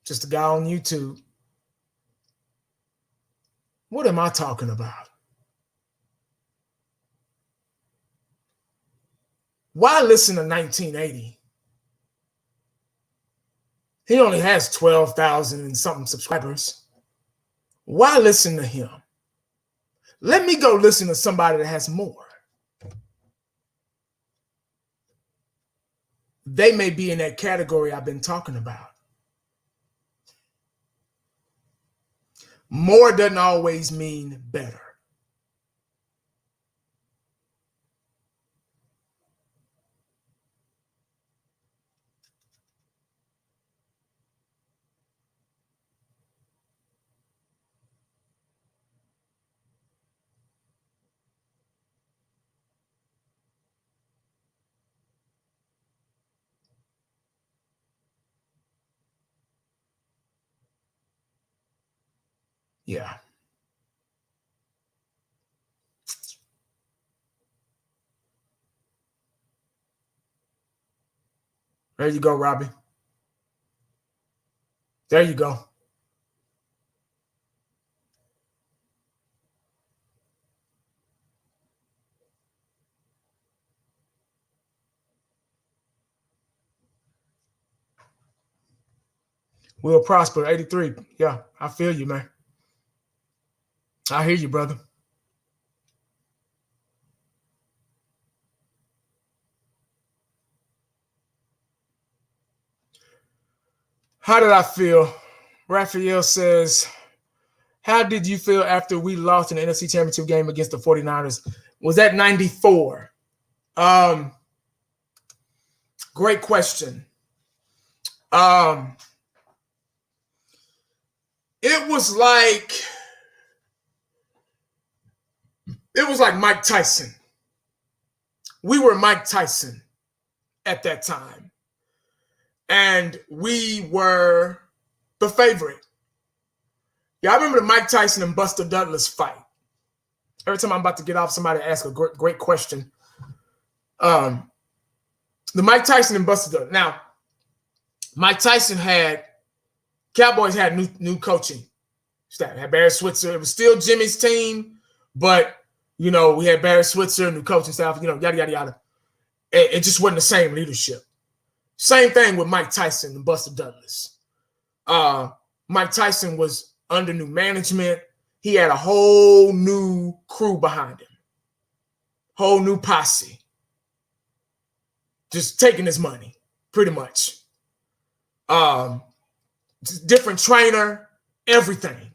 Just a guy on YouTube. What am I talking about? Why listen to 1980? He only has 12,000 and something subscribers. Why listen to him? Let me go listen to somebody that has more. They may be in that category I've been talking about. More doesn't always mean better. Yeah. There you go, Robbie. There you go. Will prosper, 83. Yeah, I feel you, man. I hear you, brother. How did I feel? Raphael says, how did you feel after we lost in the NFC Championship game against the 49ers? Was that 94? Great question. It was like Mike Tyson. We were Mike Tyson at that time. And we were the favorite. Yeah, I remember the Mike Tyson and Buster Douglas fight. Every time I'm about to get off, somebody ask a great question. The Mike Tyson and Buster Douglas. Now, Mike Tyson Cowboys had new coaching staff. Had Barry Switzer. It was still Jimmy's team, but, we had Barry Switzer, new coaching staff, yada, yada, yada. It just wasn't the same leadership. Same thing with Mike Tyson and Buster Douglas. Mike Tyson was under new management. He had a whole new crew behind him. Whole new posse. Just taking his money, pretty much. Different trainer, everything.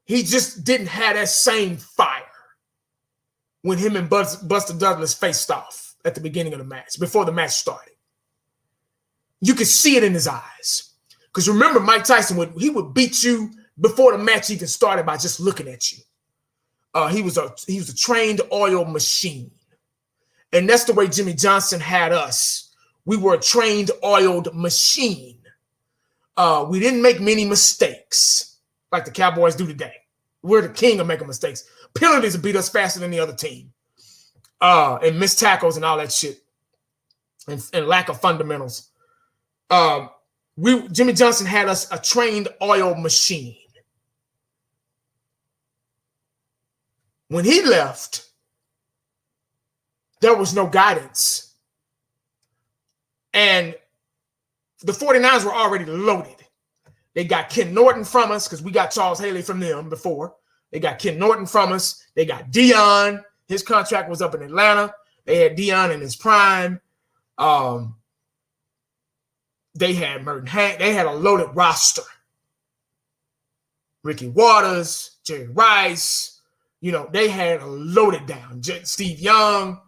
He just didn't have that same fire when him and Buster Douglas faced off at the beginning of the match, before the match started. You could see it in his eyes. Because remember, Mike Tyson would beat you before the match even started by just looking at you. He was a trained oil machine. And that's the way Jimmy Johnson had us. We were a trained oiled machine. We didn't make many mistakes like the Cowboys do today. We're the king of making mistakes. Penalties beat us faster than the other team. And missed tackles and all that shit. And lack of fundamentals. Jimmy Johnson had us a trained oil machine. When he left, there was no guidance. And the 49ers were already loaded. They got Ken Norton from us because we got Charles Haley from them before. They got Ken Norton from us. They got Dion. His contract was up in Atlanta. They had Dion in his prime. They had Merton Hank. They had a loaded roster. Ricky Waters, Jerry Rice. They had a loaded down. Steve Young.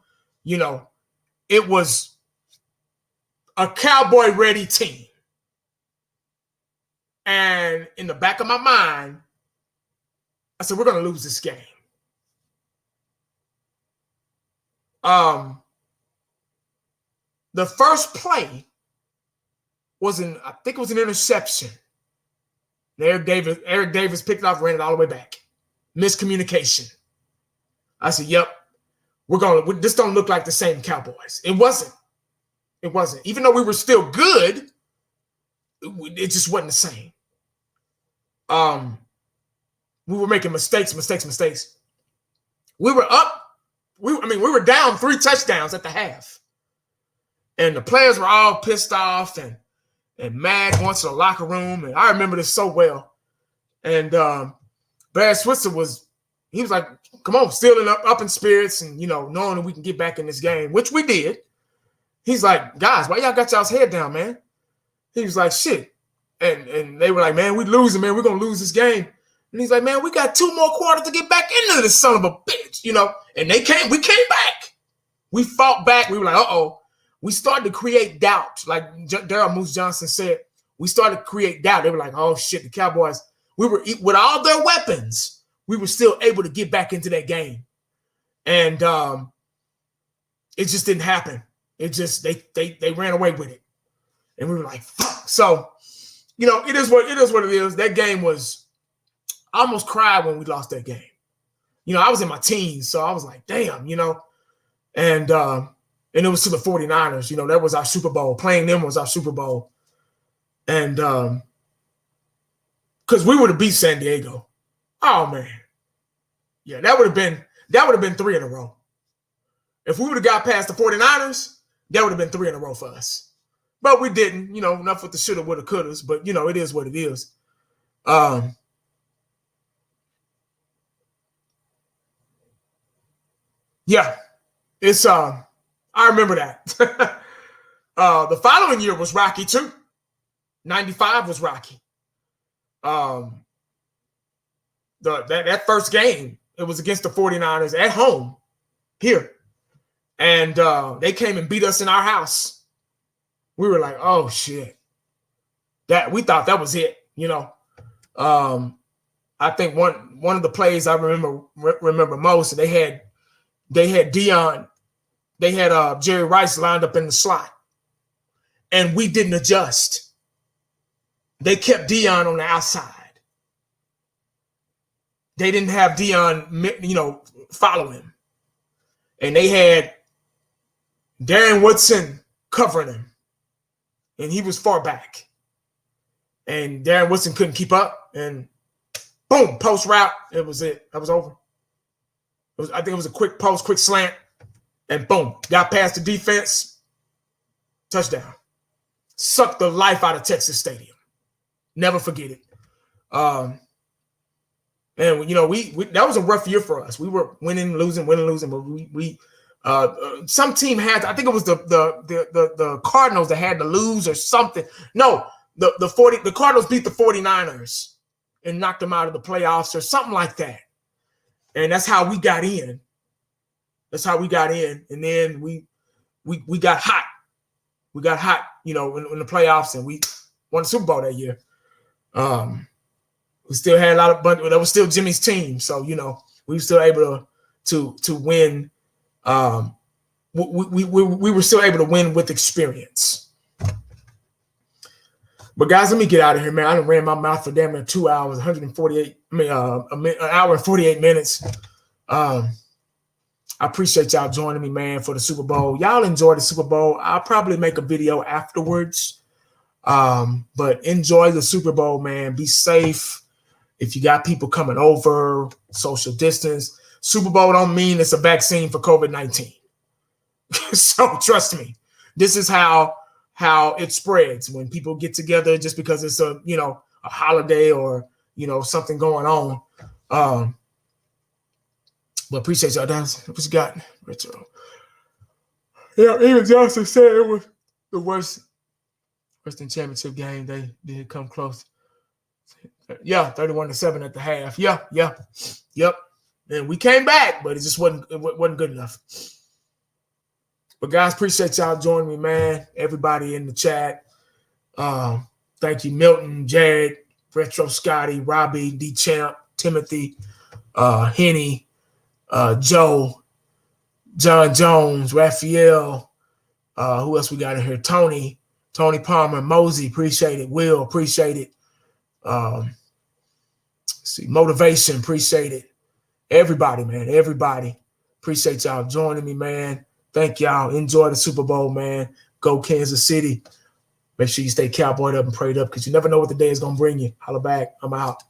It was a Cowboy-ready team. And in the back of my mind, I said, we're going to lose this game. The first play I think it was an interception. Eric Davis picked it off, ran it all the way back. Miscommunication. I said, yep, this don't look like the same Cowboys. It wasn't. It wasn't. Even though we were still good, it just wasn't the same. We were making mistakes. We were up. We were down 3 touchdowns at the half. And the players were all pissed off and mad, going to the locker room. And I remember this so well. And Brad Switzer was like, come on, still up in spirits and, knowing that we can get back in this game, which we did. He's like, guys, why y'all got y'all's head down, man? He was like, shit. And they were like, man, we losing, man. We're going to lose this game. And he's like, man, we got 2 more quarters to get back into this son of a bitch, And we came back. We fought back. We were like, uh-oh. We started to create doubt. Like Daryl Moose Johnson said, we started to create doubt. They were like, oh, shit, the Cowboys, we were, with all their weapons, we were still able to get back into that game. And it just didn't happen. It just, they ran away with it. And we were like, fuck. So, it is what it is. That game was, I almost cried when we lost that game. I was in my teens, so I was like, damn, And it was to the 49ers. That was our Super Bowl. Playing them was our Super Bowl. And because we would have beat San Diego. Oh, man. Yeah, that would have been 3 in a row. If we would have got past the 49ers, that would have been 3 in a row for us. But we didn't, enough with the shoulda, woulda, couldas. But, it is what it is. Yeah, it's I remember that. The following year was rocky too. 95 was rocky. That first game, it was against the 49ers at home here. And they came and beat us in our house. We were like, oh shit. We thought that was it, I think one of the plays I remember most, they had Dion, they had Jerry Rice lined up in the slot, and we didn't adjust. They kept Dion on the outside. They didn't have Dion, follow him, and they had Darren Woodson covering him, and he was far back, and Darren Woodson couldn't keep up, and boom, post route, it was it. That was over. I think it was a quick post, quick slant, and boom, got past the defense, touchdown. Sucked the life out of Texas Stadium. Never forget it. And we that was a rough year for us. We were winning, losing, but we some team had, I think it was the Cardinals that had to lose or something. No, the Cardinals beat the 49ers and knocked them out of the playoffs or something like that. And that's how we got in. And then we got hot. We got hot, in the playoffs, and we won the Super Bowl that year. We still had a lot of, but that was still Jimmy's team. So, we were still able to win. We were still able to win with experience. But guys, let me get out of here, man. I done ran my mouth for damn near 2 hours, an hour and 48 minutes. I appreciate y'all joining me, man, for the Super Bowl. Y'all enjoy the Super Bowl. I'll probably make a video afterwards. But enjoy the Super Bowl, man. Be safe. If you got people coming over, social distance. Super Bowl don't mean it's a vaccine for COVID-19. So trust me, this is how it spreads when people get together just because it's a holiday or, something going on. But appreciate y'all, Dennis. What you got? Retro. Yeah, even Johnson said it was the worst Western Championship game. They did come close. Yeah, 31-7 at the half. Yep. And we came back, but it just wasn't good enough. But guys, appreciate y'all joining me, man. Everybody in the chat. Thank you, Milton, Jared, Retro Scotty, Robbie, D-Champ, Timothy, Henny, Joe, John Jones, Raphael. Who else we got in here? Tony Palmer, Mosey, appreciate it. Will, appreciate it. Motivation, appreciate it. Everybody, man, everybody. Appreciate y'all joining me, man. Thank y'all. Enjoy the Super Bowl, man. Go Kansas City. Make sure you stay cowboyed up and prayed up because you never know what the day is going to bring you. Holla back. I'm out.